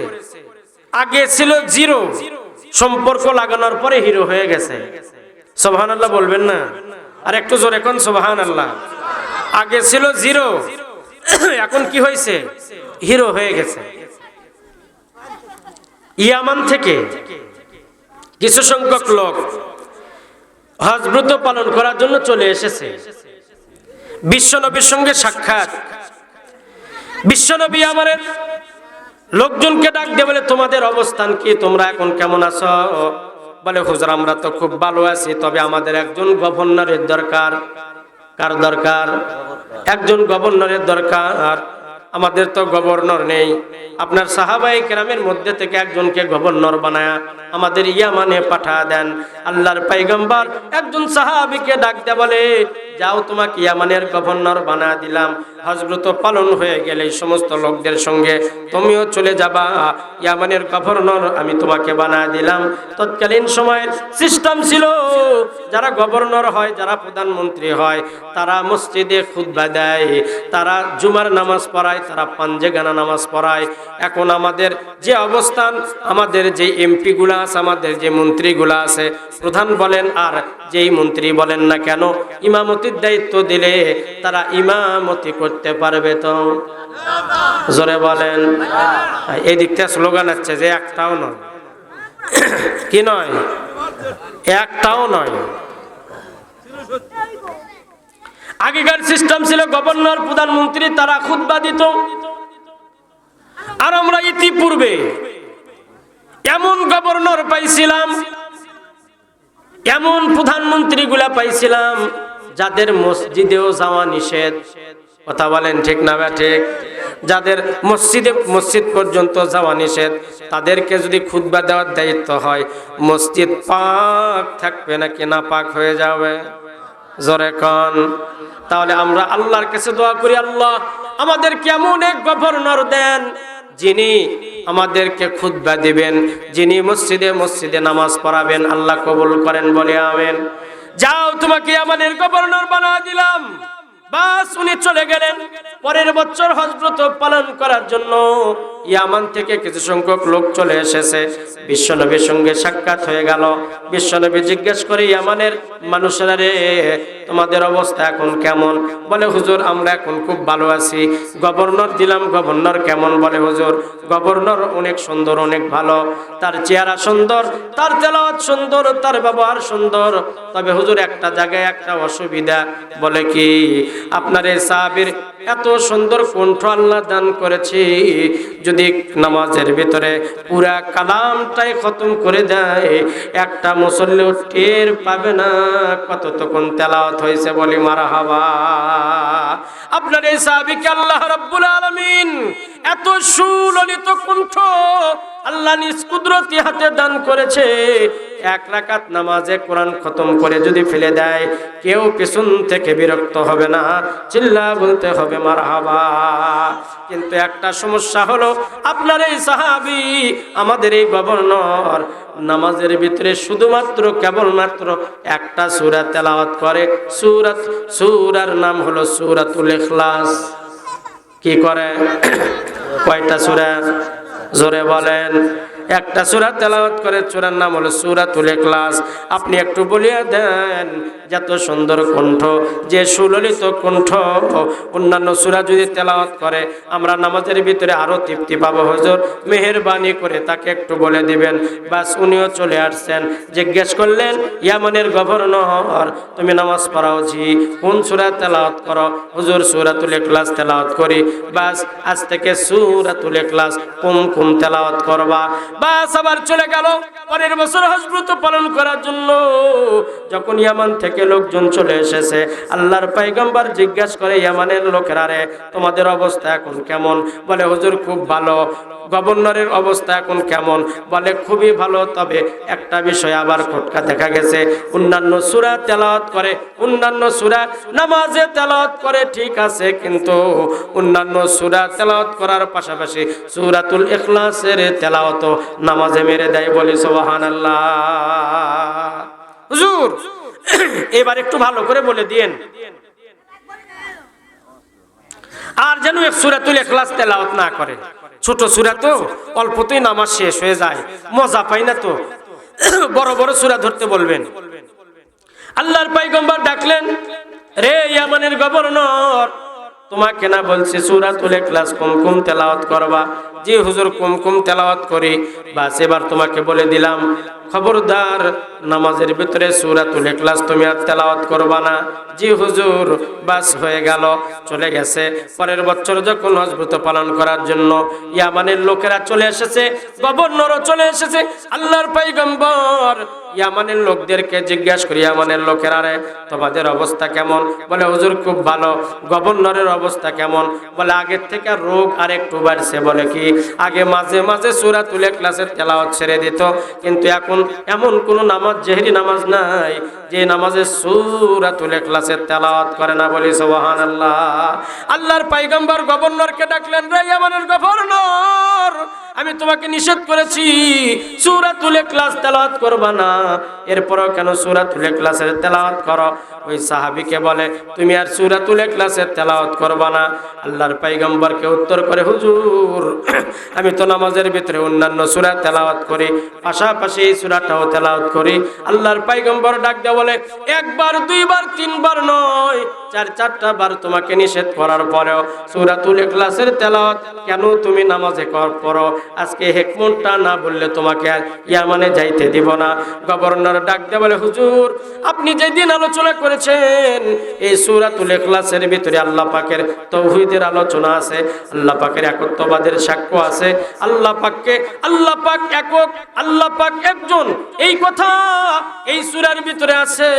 Speaker 1: আগে ছিল জিরো, সম্পর্ক লাগানোর পরে হিরো হয়ে গেছে। সুবহানাল্লাহ বলবেন না? আর একটু জোরে কোন সুবহানাল্লাহ। আগে ছিল জিরো, এখন কি হয়েছে? হিরো হয়ে গেছে। ইয়ামান থেকে কিছু সংখ্যক লোক হজ ব্রত পালন করার জন্য চলে এসেছে। বিশ্বনবীর সঙ্গে সাক্ষাৎ। বিশ্বনবী আমাদের লোকজনকে ডাক দিয়ে বলে, তোমাদের অবস্থান কি, তোমরা এখন কেমন আছো? বলে, হুজুর আমরা তো খুব ভালো আছি, তবে আমাদের একজন গভর্নরের দরকার। কার দরকার? একজন গভর্নরের দরকার। আমাদের তো গভর্নর নেই, আপনার সাহাবায়ে কেরামের মধ্যে থেকে একজনকে গভর্নর বানায়া আমাদের ইয়ামানে পাঠা দেন। আল্লাহর পয়গম্বর একজন সাহাবীকে ডাক দিয়ে বলে, যাও তোমাকে ইয়ামানের গভর্নর বানায়া দিলাম, হজরত পালন হয়ে গেলে এই সমস্ত লোকদের সঙ্গে তুমিও চলে যাবা, ইয়ামানের গভর্নর আমি তোমাকে বানায়া দিলাম। তৎকালীন সময়ের সিস্টেম ছিল, যারা গভর্নর হয়, যারা প্রধানমন্ত্রী হয়, তারা মসজিদে খুতবা দেয়, তারা জুমার নামাজ পড়ায়, তারা পাঞ্জেগানা নামাজ পড়ায়। এখন আমাদের যে অবস্থান, আমাদের যে এমপি গুলা আছে, আমাদের যে মন্ত্রীগুলা আছে, প্রধান বলেন আর যেই মন্ত্রী বলেন না কেন, ইমামতির দায়িত্ব দিলে তারা ইমামতি করতে পারবে তো? জোরে বলেন। এই দিকটা স্লোগান আছে যে একটাও নয়। কি নয়? একটাও নয়। আগেকার সিস্টেম ছিল গভর্নর প্রধানমন্ত্রী তারা খুতবা দিত, আর আমরা ইতিপূর্বে এমন গভর্নর পাইছিলাম, এমন প্রধানমন্ত্রী গুলা পাইছিলাম যাদের মসজিদেও যাওয়া নিষেধ। কথা বলেন ঠিক না ঠিক? যাদের মসজিদ পর্যন্ত যাওয়া নিষেধ, তাদেরকে যদি খুতবা দেওয়ার দায়িত্ব হয়, মসজিদ পাক থাকবে নাকি না পাক হয়ে যাবে? জোরে কোন। তাহলে আমরা আল্লাহর কাছে দোয়া করি, আল্লাহ আমাদেরকে এমন এক গভর্নর দেন যিনি আমাদেরকে খুতবা দিবেন, যিনি মসজিদে মসজিদে নামাজ পড়াবেন। আল্লাহ কবুল করেন, বলে আমিন। যাও তোমাকে আমাদের গভর্নর বানা দিলাম। বাস উনি চলে গেলেন। পরের বছর হজ ব্রত পালন করার জন্য ইয়ামান থেকে কিছু সংখ্যক লোক চলে এসেছে, বিশ্বনবীর সঙ্গে সাক্ষাৎ হয়ে গেল। বিশ্বনবী জিজ্ঞেস করে, ইয়ামানের মানুষেরা রে, তোমাদের অবস্থা এখন কেমন? বলে, হুজুর আমরা এখন খুব ভালো আছি। গভর্নর দিলাম, গভর্নর কেমন? বলে, হুজুর গভর্নর অনেক সুন্দর, অনেক ভালো, তার চেহারা সুন্দর, তার তেলাওয়াত সুন্দর, তার ব্যবহার সুন্দর। তবে হুজুর একটা জায়গায় একটা অসুবিধা। বলে কি? আপনার এই সাহাবীর এত সুন্দর কণ্ঠ আল্লাহ দান করেছি, যদি নামাজের ভিতরে পুরা কালামটাই খতম করে দেয়, একটা মুসল্লিও টের পাবে না কতক্ষণ তেলাওয়াত হয়েছে। বলি মারহাবা। আপনার এই সাহাবীকে আল্লাহ রাব্বুল আলামিন এত সুললিত কণ্ঠ আল্লাহ নিজ কুদরতি হাতে দান করেছে। এক রাকাত নামাজে কোরআন খতম করে যদি ফেলে দেয়, কেউ পেছন থেকে বিরক্ত হবে না, চিল্লা বলতে হবে মারহাবা। কিন্তু একটা সমস্যা হলো, আপনার এই সাহাবী, আমাদের এই গভর্নর নামাজের ভিতরে শুধুমাত্র কেবলমাত্র একটা সূরা তেলাওয়াত করে। সূরার নাম হলো সূরাতুল ইখলাস। কি করে? কয়টা সূরা? জোরে বলেন। একটা সূরা তেলাওয়াত করে, সূরার নাম হলো সূরাতুল ইখলাস। আপনি একটু বলিয়া দেন, যত সুন্দর কণ্ঠ, যে সুললিত কণ্ঠ, অন্যান্য সূরা যদি তেলাওয়াত করে আমরা নামাজের ভিতরে আরো তৃপ্তি পাবো। হুজুর মেহেরবানি করে তাকে একটু বলে দিবেন। বাস উনিও চলে আসছেন। জিজ্ঞেস করলেন, ইয়ামানের গভর্নর তুমি নামাজ পড়াও? জি। কোন সূরা তেলাওয়াত করো? হুজুর সূরাতুল ইখলাস তেলাওয়াত করি। বাস আজ থেকে সূরাতুল ইখলাস কুম তেলাওয়াত করবা। বাস আবার চলে গেল। পরের বছর হজ ব্রত পালন করার জন্য যখন ইয়ামান থেকে লোকজন চলে এসেছে, আল্লাহর পয়গম্বর জিজ্ঞেস করে, ইয়ামানের লোকেরা রে, তোমাদের অবস্থা এখন কেমন? বলে, হুজুর খুব ভালো। গভর্নরের অবস্থা এখন কেমন? বলে, খুবই ভালো। তবে একটা বিষয় আবার খটকা দেখা গেছে, অন্যান্য সূরা তেলাওয়াত করে, অন্যান্য সূরা নামাজে তেলাওয়াত করে, ঠিক আছে, কিন্তু অন্যান্য সূরা তেলাওয়াত করার পাশাপাশি সূরাতুল ইখলাসের তেলাওয়াত নামাজে মেরে দেয়। বলি সুবহানাল্লাহ। হুজুর এবার একটু ভালো করে বলে দিয়েন, আর যেন সূরাতুল ইখলাস তেলাওয়াত না করে। ছোট সূরা তো, অল্পতেই নামাজ শেষ হয়ে যায়, মজা পাই না তো। বড় বড় সূরা ধরতে বলবেন। আল্লাহর পয়গম্বর ডাকলেন, রে ইয়ামানের গভর্নর, তোমাকে না বলছি সূরাতুল ইখলাস কুম তেলাওয়াত করবা? জি হুজুর কুম তেলাওয়াত করি। বাস এবার তোমাকে বলে দিলাম, খবরদার নামাজের ভিতরে সূরাতুল ইখলাস তুমি আর তেলাওয়াত করবা না। জি হুজুর। বাস হয়ে গেল, চলে গেছে। পরের বছর যখন হজ ব্রত পালন করার জন্য ইয়ামানের লোকেরা চলে এসেছে, গভর্নরও চলে এসেছে। আল্লাহর পয়গম্বর ইয়ামানের লোকদেরকে জিজ্ঞাসা করি, ইয়ামানের লোকেরা রে, তোমাদের অবস্থা কেমন? বলে, হুজুর খুব ভালো। গভর্নরের অবস্থা কেমন? বলে, আগের থেকে রোগ আর একটু বাড়ছে। বলে কি? আগে মাঝে মাঝে সূরাতুল ইখলাসের তেলাওয়াত ছেড়ে দিত, কিন্তু এখন এমন কোন নামাজ, জেহরি নামাজ নাই যে নামাজে সূরাতুল ইখলাসের তেলাওয়াত করে না। বলি সুবহানাল্লাহ। আল্লাহর পয়গম্বর গভর্নরকে ডাকলেন, রে ইয়ামানের গভর্নর, আমি তোমাকে নিষেধ করেছি সূরাতুল ইখলাস তেলাওয়াত করবা না, এরপরও কেন সূরাতুল ইখলাসের তেলাওয়াত করো? ওই সাহাবীকে বলে, তুমি আর সূরাতুল ইখলাসের তেলাওয়াত করবা না। আল্লাহর পয়গম্বরকে উত্তর করে, হুজুর আমি তো নামাজের ভিতরে অন্যান্য সূরা তেলাওয়াত করি, পাশাপাশি এই সূরাটাও তেলাওয়াত করি। আল্লাহর পয়গম্বর ডাক দিয়ে বলে, একবার দুইবার তিনবার নয়, চারটা বার তোমাকে নিষেধ করার পরেও সূরাতুল ইখলাসের তেলাওয়াত কেন তুমি নামাজে পড়ো? আজকে হিকমতটা না বললে তোমাকে আর ইয়ামানে যাইতে দিব না। গভর্নর ডাক দিয়ে বলে, হুজুর আপনি যেদিন আলোচনা করেছেন এই সূরাতুল ইখলাসের ভিতরে আল্লাহ পাকের তাওহীদের আলোচনা আছে, আল্লাহ পাকের একত্ববাদের সাক্ষ্য আছে, আল্লাহ পাক একক, আল্লাহ পাক একজন, এই কথা এই সূরার ভিতরে আছে।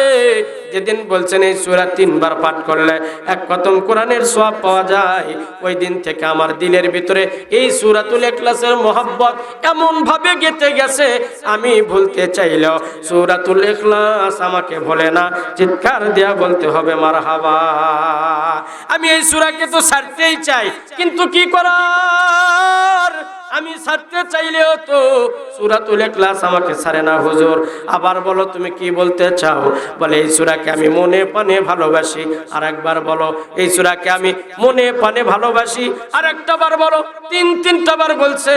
Speaker 1: যেদিন বলছেন এই সূরা 3 বার পাঠ করলে 1 খতম কোরআনের সওয়াব পাওয়া যায়, ওই দিন থেকে আমার দিলের ভিতরে এই সূরাতুল ইখলাসের মহব্বত এমন ভাবে গেঁথে গেছে, আমি ভুলতে চাইলেও সূরাতুল ইখলাস আমাকে ভোলে না। চিৎকার দেয়া বলতে হবে মারহাবা। আমি এই সূরাকে তো ছাড়তেই চাই, কিন্তু কি করার, আমি ছাড়তে চাইলেও তো সূরাতুল ইখলাস আমাকে ছাড়ে না হুজুর। আবার বলো তুমি কি বলতে চাও? বলে এই সূরাকে আমি মনে প্রাণে ভালোবাসি। আরেকবার বলো এই সূরাকে আমি মনে প্রাণে ভালোবাসি। আরেকটা বার বলো। তিনটা বার বলছে।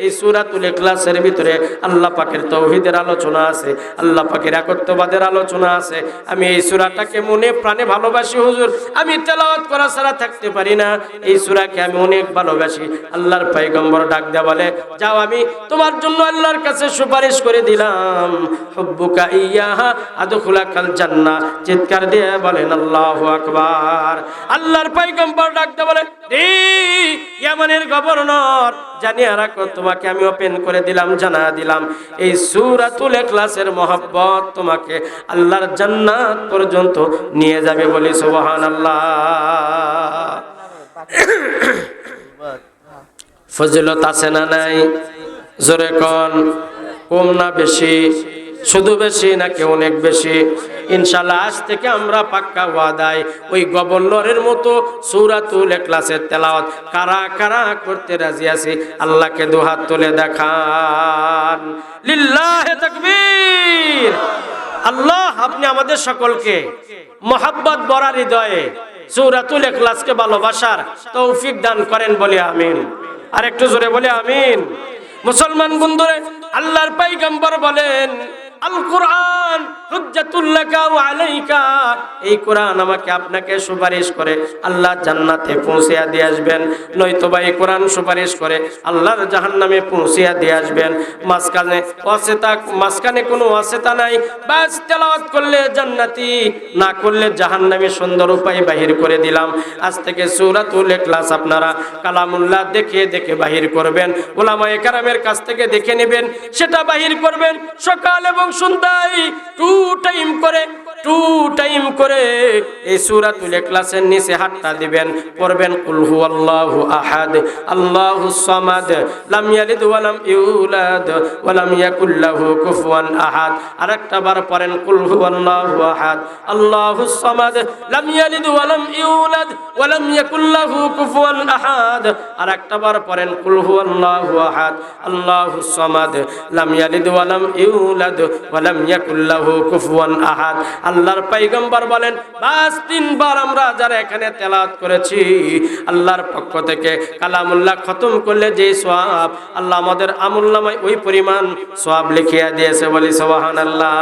Speaker 1: এই সূরাতুল ইখলাসের ভিতরে আল্লাহ পাকের তাওহীদের আলোচনা আছে, আল্লাহ পাকের একত্ববাদের আলোচনা আছে। আমি এই সূরাটাকে মনে প্রাণে ভালোবাসি হুজুর, আমি তেলাওয়াত করা ছাড়া থাকতে পারি না। এই সূরাকে আমি অনেক ভালোবাসি। আল্লাহর পয়গম্বর ডাক দেয়া বলে, যাও আমি তোমার জন্য আল্লাহর কাছে সুপারিশ করে দিলাম, হুব্বুকা ইয়াহা আদখুলাকাল জান্নাহ। চিৎকার দিয়ে বলেন আল্লাহু আকবার। আল্লাহর পয়গম্বর ডাক দেয়া বলে, এই ইয়ামানের গভর্নর, জানিয়ে রাখো তোমাকে আমি ওপেন করে দিলাম, জানা দিলাম এই সূরাতুল ইখলাসের মহব্বত তোমাকে আল্লাহর জান্নাত পর্যন্ত নিয়ে যাবে। বলি সুবহানাল্লাহ। ফজিলত আছে না নাই? জোরে কোন। কম না বেশি? শুধু বেশি নাকি অনেক বেশি? ইনশাআল্লাহ আজ থেকে আমরা পাক্কা ওয়াদায় ওই গভর্নরের মতো সূরাতুল ইখলাসের তেলাওয়াত কারা কারা করতে রাজি আছি? আল্লাহকে দুহাত তুলে দেখান। লিল্লাহি তাকবীর। আল্লাহ আপনি আমাদের সকলকে মোহাব্বত ভরা হৃদয়ে সূরাতুল ইখলাসকে ভালোবাসার তৌফিক দান করেন, বলি আমিন। আর একটু জোরে বলি আমিন। মুসলমান বন্ধুরা, আল্লাহর পয়গম্বর বলেন, আল কোরআন হুজ্জাতুল লাকা ওয়া আলাইকা। এই কোরআন আমাকে আপনাকে সুপারিশ করে আল্লাহ জান্নাতে পৌঁছিয়ে দিয়ে আসবেন, নয়তোবা এই কোরআন সুপারিশ করে আল্লাহর জাহান্নামে পৌঁছিয়ে দিয়ে আসবেন। মাঝখানে কোনো ওয়াসিতা নাই। বাস তেলাওয়াত করলে জান্নাতি, না করলে জাহান্নামে সুন্দর উপায় বাহির করে দিলাম। আজ থেকে সূরাতুল ইখলাস আপনারা কালামুল্লাহ দেখে দেখে বাহির করবেন, উলামায়ে কেরামের কাছ থেকে দেখে নেবেন, সেটা বাহির করবেন। সকাল এবং সন্ধ্যায় টু টাইম করে এই সূরাতুল ইখলাসের নিচে হাতটা দিবেন, পড়বেন কুল হুয়াল্লাহু আহাদ আল্লাহুস সামাদ লাম ইয়ালিদ ওয়া লাম ইউলাদ ওয়া লাম ইয়াকুল লাহু কুফুয়ান আহাদ। আরেকটা বার পড়েন কুল হুয়াল্লাহু আহাদ আল্লাহুস সামাদ লাম ইয়ালিদ ওয়া লাম ইউলাদ ওয়া লাম ইয়াকুল লাহু কুফুয়ান আহাদ। আরেকটা বার পড়েন কুল হুয়াল্লাহু আহাদ আল্লাহুস সামাদ লাম ইয়ালিদ ওয়া লাম ইউলাদ ওয়া লাম ইয়াকুল লাহু কুফুয়ান আহাদ। আল্লাহর পয়গম্বর বলেন, বাস 3 বার আমরা যারা এখানে তেলাওয়াত করেছি আল্লাহর পক্ষ থেকে কালামুল্লাহ খতম করলে যে সওয়াব আল্লাহ আমাদের আমলনামায় ওই পরিমাণ সওয়াব লিখিয়ে দিয়েছে। বলি সুবহানাল্লাহ।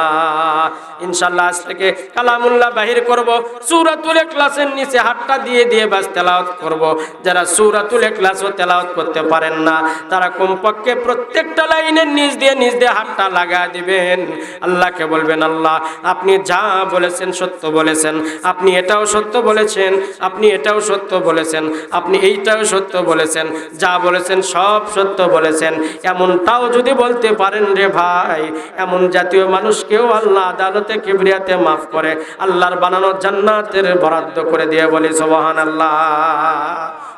Speaker 1: ইনশাআল্লাহ আজ থেকে কালামুল্লাহ বাহির করব, সূরাতুল ইখলাসের নিচে হাতটা দিয়ে দিয়ে বাস তেলাওয়াত করব। যারা সূরাতুল ইখলাসও তেলাওয়াত করতে পারেন না তারা কমপক্ষে প্রত্যেকটা লাইনের নিচ দিয়ে হাতটা লাগা দিবেন। আল্লাহকে বলবেন, আল্লাহ আপনি যা বলেছেন সত্য বলেছেন, আপনি এটাও সত্য বলেছেন, আপনি এটাও সত্য বলেছেন, আপনি এইটাও সত্য বলেছেন, যা বলেছেন সব সত্য বলেছেন। এমনটাও যদি বলতে পারেন রে ভাই, এমন জাতীয় মানুষকেও আল্লাহ আদালতে কিবরিয়াতে মাফ করে আল্লাহর বানানো জান্নাতের বরাদ্দ করে দিয়ে। বলি সুবহানাল্লাহ।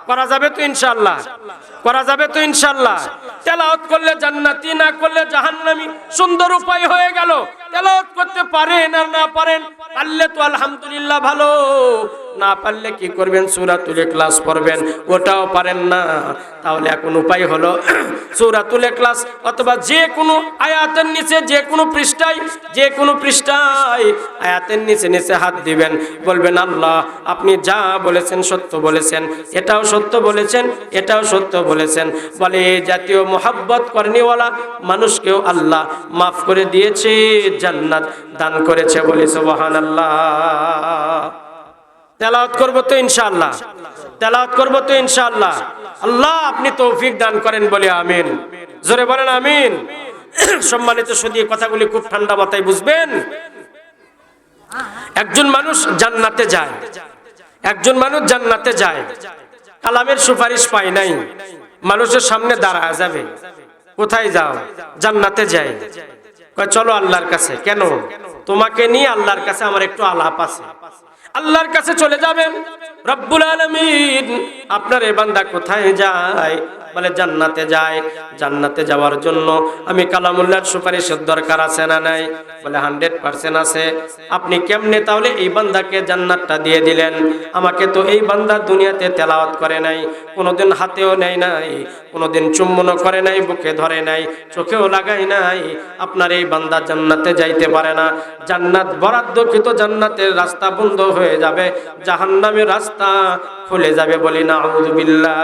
Speaker 1: করা যাবে তো ইনশাআল্লাহ? করা যাবে তো ইনশাআল্লাহ? তেলাওয়াত করলে জান্নাতি, না করলে জাহান্নামী। সুন্দর উপায় হয়ে গেল। তেলাওয়াত করতে পারেন আর না পারেন, পারলে তো আলহামদুলিল্লাহ ভালো, না পারলে কি করবেন? সূরাতুল ইখলাস পড়বেন। ওটাও পারেন না, তাহলে এখন উপায় হলো সূরাতুল ইখলাস অথবা যে কোনো আয়াতের নিচে যে কোনো পৃষ্ঠায় আয়াতের নিচে হাত দিবেন, বলবেন আল্লাহ আপনি যা বলেছেন সত্য বলেছেন, এটাও সত্য বলেছেন, এটাও সত্য বলেছেন। বলে এই জাতীয় মোহাব্বত করেনিওয়ালা মানুষকেও আল্লাহ মাফ করে দিয়েছে, জান্নাত দান করেছে। বলি সুবহানাল্লাহ। তেলাওয়াত করব তো ইনশাআল্লাহ? তেলাওয়াত করব তো ইনশাআল্লাহ? আল্লাহ আপনি তৌফিক দান করেন, বলি আমিন। জোরে বলেন আমিন। সম্মানিত সুধী, কথাগুলি খুব ঠান্ডা মাথায় বুঝবেন। একজন মানুষ জান্নাতে যায়, একজন মানুষ জান্নাতে যায়, কালামের সুপারিশ পায় নাই, মানুষের সামনে দাঁড়ায় যাবে। কোথায় যাও? জান্নাতে যাই। কয় চলো আল্লাহর কাছে। কেন? তোমাকে নিয়ে আল্লাহর কাছে আমার একটু আলাপ আছে। আল্লাহর কাছে চলে যাবেন। রব্বুল আলামিন আপনার এই বান্দা কোথায় যায়? বলে জান্নাতে যায়। জান্নাতে যাওয়ার জন্য আমি কালামুল্লাহর সুপারিশের দরকার আছে না নাই? বলে 100% আছে। আপনি কেমনে তাহলে এই বান্দাকে জান্নাতটা দিয়ে দিলেন? আমাকে তো এই বান্দা দুনিয়াতে তেলাওয়াত করে নাই, কোনোদিন হাতেও নেয় নাই, কোনোদিন চুম্বনও করে নাই, বুকে ধরে নাই, চোখেও লাগাই নাই। আপনার এই বান্দা জান্নাতে যাইতে পারে না। জান্নাত বরাদ্দকৃত জান্নাতের রাস্তা বন্ধ হয়ে যাবে, জাহান্নামের রাস্তা খুলে যাবে। বলি নাউযুবিল্লাহ।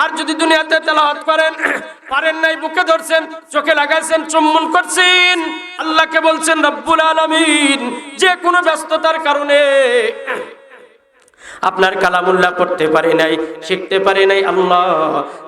Speaker 1: আর যদি দুনিয়াতে তেলাওয়াত করেন, পারেন নাই, বুকে ধরছেন, চোখে লাগাইছেন, চুম্বন করছেন, আল্লাহকে বলছেন রব্বুল আলামিন, যে কোনো ব্যস্ততার কারণে আপনার কালামুল্লাহ পড়তে পারি নাই, শিখতে পারি নাই আল্লাহ,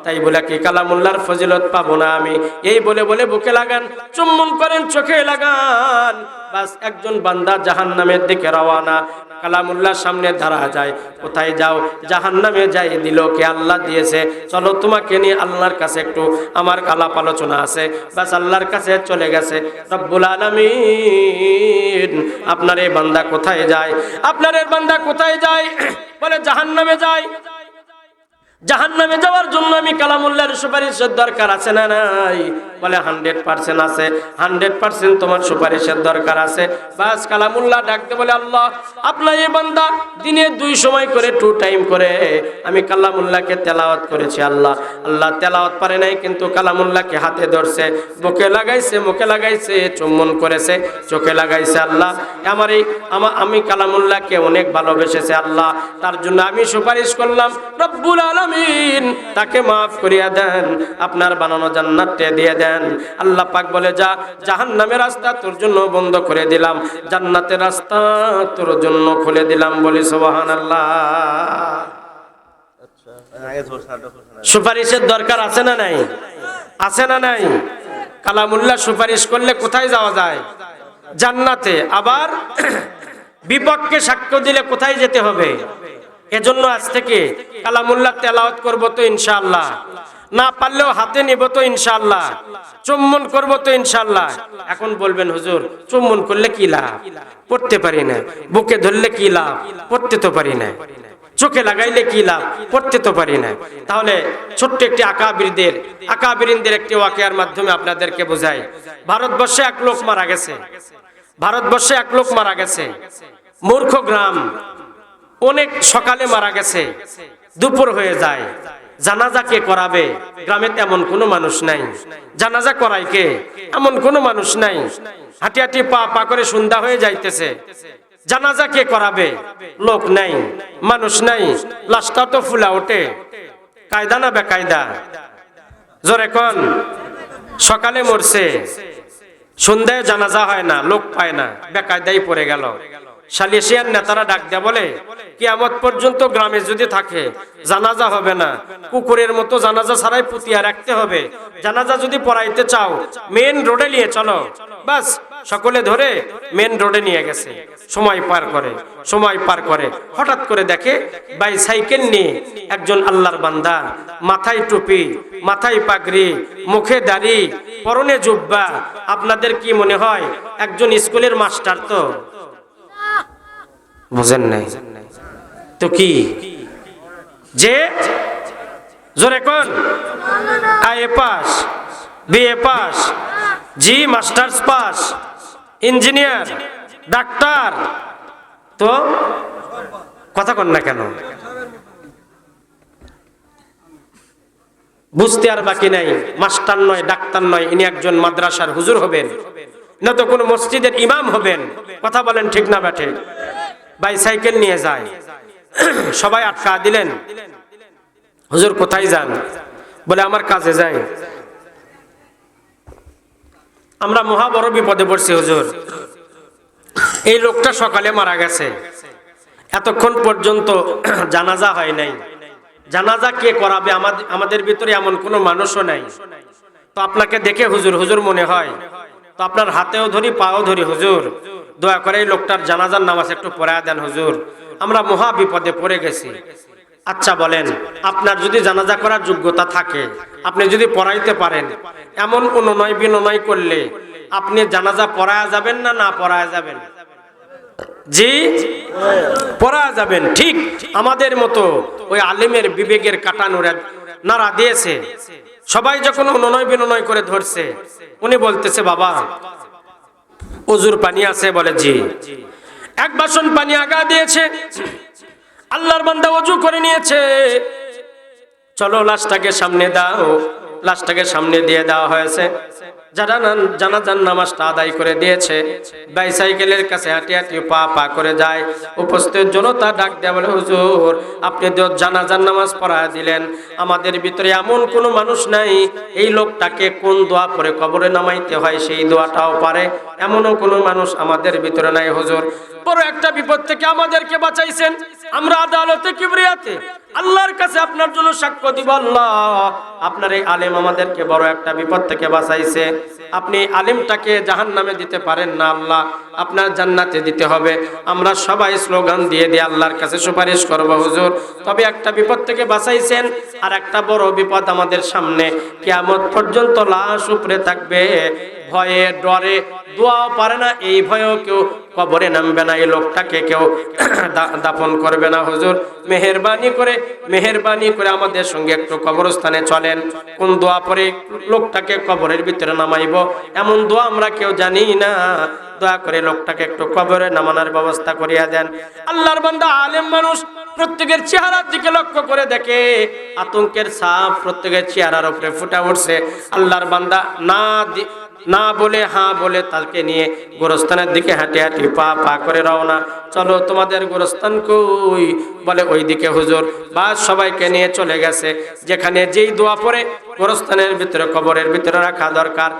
Speaker 1: তাই বলে কি কালামুল্লাহর ফজিলত পাবো না আমি? এই বলে বলে বুকে লাগান, চুম্বন করেন, চোখে লাগান, বাস একজন বান্দা জাহান্নামের দিকে রওয়ানা। কালামুল্লাহর সামনে দাঁড়া যায়, কোথায় যাও? জাহান্নামে যাই। দিল কে? আল্লাহ দিয়েছে। চলো তোমাকে নিয়ে আল্লাহর কাছে একটু আমার আলাপ আলোচনা আছে। বাস আল্লাহর কাছে চলে গেছে রব্বুল আলামিন। আপনার এই বান্দা কোথায় যায়? আপনার এই বান্দা কোথায় যায়? বলে জাহান্নামে যায়। জাহান্নামে যাওয়ার জন্য আমি কালামুল্লাহর সুপারিশের দরকার আছে না নাই? বলে 100% আছে। 100% তোমার সুপারিশের দরকার আছে। বাস কালামুল্লাহ ডাকতে বলে আল্লাহ, আপনার এই বান্দা দিনে 2 সময় করে 2 টাইম করে আমি কালামুল্লাহকে তেলাওয়াত করেছি আল্লাহ। আল্লাহ তেলাওয়াত পারে নাই, কিন্তু কালামুল্লাহকে হাতে ধরছে, বুকে লাগাইছে, মুখে লাগাইছে, চুম্বন করেছে, চোখে লাগাইছে। আল্লাহ আমি কালামুল্লাহকে অনেক ভালোবেসেছে আল্লাহ, তার জন্য আমি সুপারিশ করলাম রব্বুল আলামিন তাকে মাফ করিয়া দেন, আপনার বানানো জান্নাতটা দিয়ে দেন। আল্লাহ পাক বলে, যা, জাহান্নামের রাস্তা তোর জন্য বন্ধ করে দিলাম, জান্নাতের রাস্তা তোর জন্য খুলে দিলাম। বলি সুবহানাল্লাহ। সুপারিশের দরকার আছে না নাই? আছে না নাই? কালামুল্লাহ সুপারিশ করলে কোথায় যাওয়া যায়? জান্নাতে। আবার বিপক্ষে সাক্ষ্য দিলে কোথায় যেতে হবে? এজন্য আজ থেকে কালামুল্লাহ তেলাওয়াত করব তো ইনশাআল্লাহ, না পারলেও হাতে নিব তো ইনশাআল্লাহ, চুম্বন করব তো ইনশাআল্লাহ। এখন বলবেন হুজুর চুম্বন করলে কি লাভ? পড়তে পারি না। বুকে ধরলে কি লাভ? পড়তে তো পারি না। চোখে লাগাইলে কি লাভ? পড়তে তো পারি না। তাহলে ছোট্ট একটি আকাবিরিনদের একটি ওয়াকিয়ার মাধ্যমে আপনাদেরকে বোঝাই। ভারতবর্ষে এক লোক মারা গেছে। ভারতবর্ষে এক লোক মারা গেছে, মূর্খ গ্রাম, অনেক সকালে মারা গেছে, দুপুর হয়ে যায়। জানাজা কে করাবে? গ্রামে তেমন কোনো মানুষ নাই। জানাজা করাই কে? এমন কোনো মানুষ নাই। হাঁটি হাঁটি পা পা করে সন্ধ্যা হয়ে যাইতেছে। জানাজা কে করাবে? লোক নাই, মানুষ নাই। লাশটা তো ফুলা ওঠে। কায়দা না বেকায়দা? জোরে কোন। সকালে মরছে, সন্ধ্যায় জানাজা হয় না, লোক পায় না, বেকায়দাই পড়ে গেল। সালিশিয়ার নেতারা ডাক দেয়া বলে, কিয়ামত পর্যন্ত গ্রামে যদি থাকে জানাজা হবে না, কুকুরের মতো জানাজা ছাড়াই পুতিয়া রাখতে হবে। জানাজা যদি পড়াইতে চাও মেন রোডে নিয়ে চলো। বাস সকলে ধরে মেন রোডে নিয়ে গেছে। সময় পার করে হঠাৎ করে দেখে বাইসাইকেল নিয়ে একজন আল্লাহর বান্দা, মাথায় টুপি, মাথায় পাগড়ি, মুখে দাড়ি, পরনে জুব্বা। আপনাদের কি মনে হয় একজন স্কুলের মাস্টার? তো বুঝেন নাই তো কি? যে জোরে কোন, আইএ পাস, বিএ পাস, জি মাস্টার্স পাস, ইঞ্জিনিয়ার, ডাক্তার। তো কথা কন না কেন? বুঝতে আর বাকি নাই। মাস্টার নয়, ডাক্তার নয়, ইনি একজন মাদ্রাসার হুজুর হবেন, না তো কোনো মসজিদের ইমাম হবেন। কথা বলেন ঠিক না ব্যাঠে? বাইসাইকেল নিয়ে যায়, সবাই আটকা দিলেন। হুজুর কোথায় যান? বলে আমার কাজে যাই। আমরা মহা বড় বিপদে পড়ছি হুজুর। এই লোকটা সকালে মারা গেছে, এতক্ষণ পর্যন্ত জানাজা হয় নাই। জানাজা কে করাবে? আমাদের ভিতরে এমন কোনো মানুষও নাই। তো আপনাকে দেখে হুজুর মনে হয়, তো আপনার হাতেও ধরি, পাও ধরি, হুজুর দয়া করে এই লোকটার জানাজার নামাজ একটু পড়ায় দেন হুজুর, আমরা মহা বিপদে পড়ে গেছি। আচ্ছা বলেন, আপনার যদি জানাজা করার যোগ্যতা থাকে, আপনি যদি পড়াইতে পারেন, এমন অনুনয় বিনয় করলে আপনি জানাজা পড়ায়া যাবেন না না পড়ায়া যাবেন? জি পড়ায়া যাবেন। ঠিক আমাদের মতো ওই আলেমের বিবেকের কাটানোর নাড়া দিয়েছে। সবাই যখন অনুনয় বিনয় করে ধরছে, উনি বলতেছে, বাবা ওযুর পানি আছে? বলে জি। এক বাসন পানি আগা দিয়েছে, আল্লাহর বান্দা ওযু করে নিয়েছে। চলো লাশটাকে সামনে দাও। লাশটাকে সামনে দিয়ে দেওয়া হয়েছে। জানাজার নামাজটা আদায় করে দিয়েছে। বাইসাইকেলের কাছে হাঁটি হাঁটি পা পা করে যায়। উপস্থিত জনতা ডাক দেয়া বলে, হুজুর আপনি তো জানাজার নামাজ পড়ায় দিলেন, আমাদের ভিতরে এমন কোনো মানুষ নাই এই লোকটাকে কোন দোয়া পড়ে কবরে নামাইতে হয় সেই দোয়াটাও পারে, এমনও কোনো মানুষ আমাদের ভিতরে নাই হুজুর। বড় একটা বিপদ থেকে আমাদেরকে বাঁচাইছেন। আমরা আদালতে কিবরিয়াতে আল্লাহর কাছে আপনার জন্য সাক্ষ্য দিব, আল্লাহ আপনার এই আলেম আমাদেরকে বড় একটা বিপদ থেকে বাঁচাইছে। আপনি আলেমটাকে জাহান্নামে দিতে পারেন না আল্লাহ, আপনার জান্নাতে দিতে হবে। আমরা সবাই স্লোগান দিয়ে দিয়ে আল্লাহর কাছে সুপারিশ করব, হুজুর তবে একটা বিপদ থেকে বাঁচাইছেন, আর একটা বড় বিপদ আমাদের সামনে, কিয়ামত পর্যন্ত লাশ উপরে থাকবে, ভয়ে ডরে দোয়াও পারে না, এই ভয়েও কেউ কবরে নামবে না, এই লোকটাকে কেউ দাফন করবে না। হুজুর মেহেরবানি করে আমাদের সঙ্গে একটু কবরস্থানে চলেন। কোন দোয়া পরে লোকটাকে কবরের ভিতরে নামাইব এমন দোয়া আমরা কেউ জানি না, দয়া করে লোকটাকে একটু কবরে নামানোর ব্যবস্থা করিয়া দেন। আল্লাহর বান্দা আলেম মানুষ, প্রত্যেকের চেহারার দিকে লক্ষ্য করে দেখে আতঙ্কের ছাপ প্রত্যেকের চেহারার উপরে ফুটে উঠছে। আল্লাহর বান্দা না বলে হ্যাঁ বলে তাকে নিয়ে গোরস্থানের দিকে হাঁটি হাঁটি পা পা করে রওনা। চলো তোমাদের গোরস্থান কই? বলে ওই দিকে হুজুর। বাস সবাইকে নিয়ে চলে গেছে, যেখানে যেই দোয়া পড়ে গোরস্থানের ভিতরে কবরের ভিতরে রাখা দরকার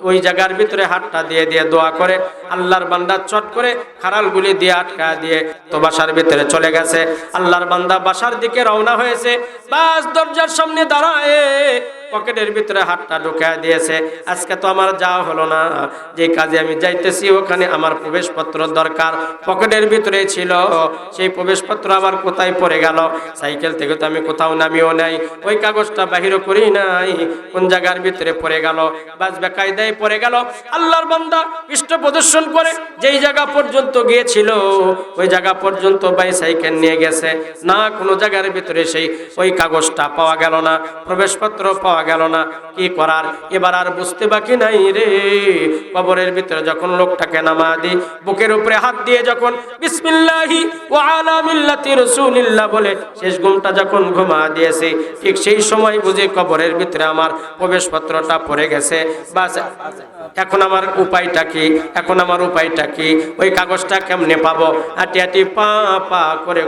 Speaker 1: ওই জায়গার ভিতরে হাতটা দিয়ে দিয়ে দোয়া করে আল্লাহর বান্দা চট করে খারালগুলি দিয়ে আটকা দিয়ে তো বাসার ভিতরে চলে গেছে। আল্লাহর বান্দা বাসার দিকে রওনা হয়েছে। বাস দরজার সামনে দাঁড়ায় পকেটের ভিতরে হাতটা ঢুকিয়ে দিয়েছে। আজকে তো আমার যাওয়া হলো না, যে কাজে আমি যাইতেছি ওখানে আমার প্রবেশপত্র দরকার, পকেটের ভিতরে ছিল, সেই প্রবেশপত্র আবার কোথায় পড়ে গেল? সাইকেল থেকে তো আমি কোথাও নামিও নাই, ওই কাগজটা বাহিরও করি নাই, কোন জায়গার ভিতরে পড়ে গেল? বাস বেকায়দায় পড়ে গেল। আল্লাহর বান্দা পৃষ্ঠ প্রদর্শন করে যেই জায়গা পর্যন্ত গিয়েছিল ওই জায়গা পর্যন্ত বাইসাইকেল নিয়ে গেছে, না কোনো জায়গার ভিতরে সেই ওই কাগজটা পাওয়া গেল না, প্রবেশপত্র পাওয়া গেল না। কি করার এবার আর বুঝতে বাকি নাই রে। কবরের ভিতরে যখন লোকটাকে নামা দি, বুকের উপরে হাত দিয়ে যখন বিসমিল্লাহি ওয়া আলা মিল্লাতি রাসূলিল্লাহ বলে শেষ ঘুমটা যখন ঘুমা দিয়েছে, ঠিক সেই সময় বুঝে কবরের ভিতরে আমার প্রবেশপত্রটা পড়ে গেছে। বাস এখন আমার উপায়টা কি? ওই কাগজটা কেমনে পাবো? হাঁটি হাঁটি পা পা করে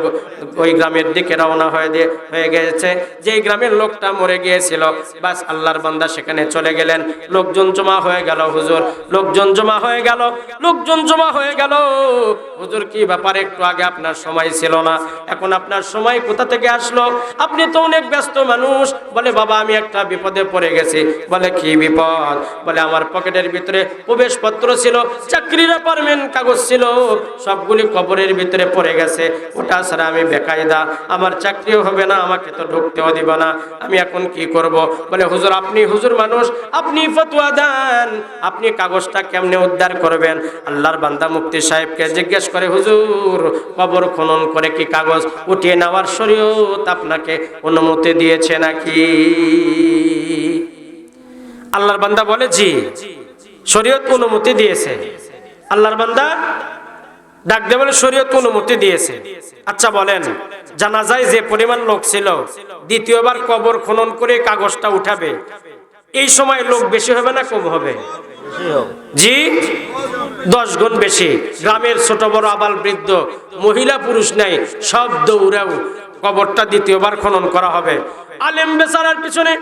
Speaker 1: ওই গ্রামের দিকে রওনা হয়ে গেছে, যেই গ্রামের লোকটা মরে গিয়েছিল। বাস আল্লাহর বান্দা সেখানে চলে গেলেন। লোকজন জমা হয়ে গেল হুজুর, লোকজন জমা হয়ে গেল। হুজুর কি ব্যাপার? একটু আগে আপনার সময় ছিল না, এখন আপনার সময় কোথা থেকে আসলো? আপনি তো অনেক ব্যস্ত মানুষ। বলে বাবা আমি একটা বিপদে পড়ে গেছি। বলে কি বিপদ? বলে আমার পকেটের ভিতরে প্রবেশপত্র ছিল, চাকরির অ্যাপয়েন্টমেন্ট কাগজ ছিল, সবগুলি কবরের ভিতরে পড়ে গেছে। ওটা ছাড়া আমি বেকায়দা, আমার চাকরিও হবে না, আমাকে তো ঢুকতেও দিব না, আমি এখন কি করব? বলে হুজুর আপনি হুজুর মানুষ, আপনি ফতোয়া দেন, আপনি কাগজটা কেমনে উদ্ধার করবেন? আল্লাহর বান্দা মুফতি সাহেবকে জিজ্ঞেস করে, হুজুর কবর খনন করে কি কাগজ উঠিয়ে নেওয়ার শরীয়ত আপনাকে অনুমতি দিয়েছে নাকি? আল্লাহর বান্দা বলে জি, শরীয়ত অনুমতি দিয়েছে। আল্লাহর বান্দা ডাক দিয়ে বলে শরীয়ত অনুমতি দিয়েছে। আচ্ছা বলেন, জানাজায় যে পরিমাণ লোক ছিল, দ্বিতীয়বার কবর খনন করে কাগজটা উঠাবে, এই সময় লোক বেশি হবে না কম হবে? জি 10 গুণ বেশি। গ্রামের ছোট বড় আবাল বৃদ্ধ মহিলা পুরুষ নাই, সব দৌড়াও কবরটা দ্বিতীয়বার খনন করা হবে। আলেম বেচারার পিছনে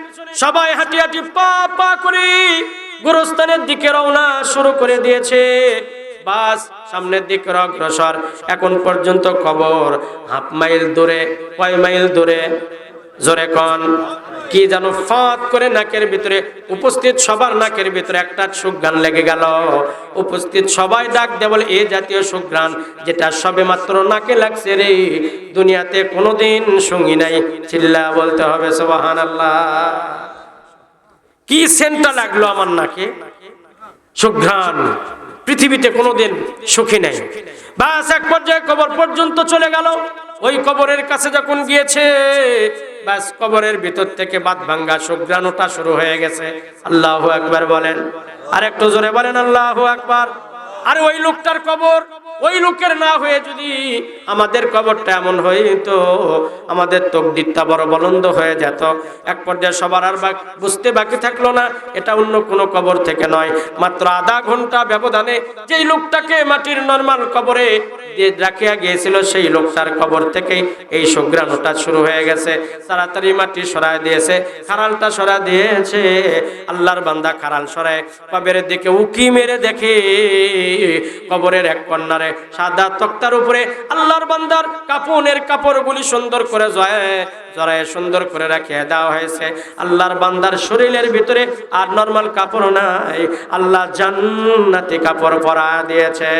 Speaker 1: সবাই হাঁটি হাঁটি পা পা করে গোরস্থানের দিকে রওনা শুরু করে দিয়েছে। বাস সামনের দিকে অগ্রসর। এখন পর্যন্ত কবর হাফ মাইল দূরে, কয় মাইল দূরে? জোরে কোন? কি জানো ফাঁত করে নাকের ভিতরে, উপস্থিত সবার নাকের ভিতরে একটা সুঘ্রাণ লেগে গেল। উপস্থিত সবাই ডাক দিয়ে বলে এই জাতীয় সুঘ্রাণ যেটা সবে মাত্র নাকে লাগছে রে, দুনিয়াতে কোনোদিন সঙ্গী নাই। চিল্লা বলতে হবে সুবহানাল্লাহ। কি সেন্টটা লাগলো আমার নাকে, সুঘ্রাণ, পৃথিবীতে কোনোদিন সুখী নাই। বাস এক পর্যায়ে কবর পর্যন্ত চলে গেল। ওই কবরের কাছে যখন গিয়েছে বাস কবরের ভিতর থেকে বাত ভাঙ্গা সুঘ্রাণটা শুরু হয়ে গেছে। আল্লাহু আকবার বলেন, আর একটু জোরে বলেন আল্লাহু আকবার। আর ওই লোকটার কবর ওই লোকের না হয়ে যদি আমাদের কবরটা এমন হইতো, আমাদের তকদিরটা বড় বলন্দ হয়ে যেত। এক পর্যায়ে সবার আর বুঝতে বাকি থাকলো না এটা অন্য কোনো কবর থেকে নয়, মাত্র আধা ঘন্টা ব্যবধানে যেই লোকটাকে মাটির নরমাল কবরে রাখিয়া গিয়েছিল সেই লোকটার কবর থেকেই এই সুঘ্রাণটা শুরু হয়ে গেছে। তাড়াতাড়ি মাটি সরায় দিয়েছে, খাড়ালটা সরায় দিয়েছে। আল্লাহর বান্দা খাড়াল সরায় কবরের দিকে উকি মেরে দেখে কবরের এক কর্নারে সাদা তক্তার উপরে আল্লাহর বান্দার কাফনের কাপড়গুলি সুন্দর করে জড়ায় সুন্দর করে রাখিয়ে দেওয়া হয়েছে। আল্লাহর বান্দার শরীরের ভিতরে আর নরমাল কাপড় নাই, আল্লাহ জান্নাতি কাপড় পরা দিয়েছে।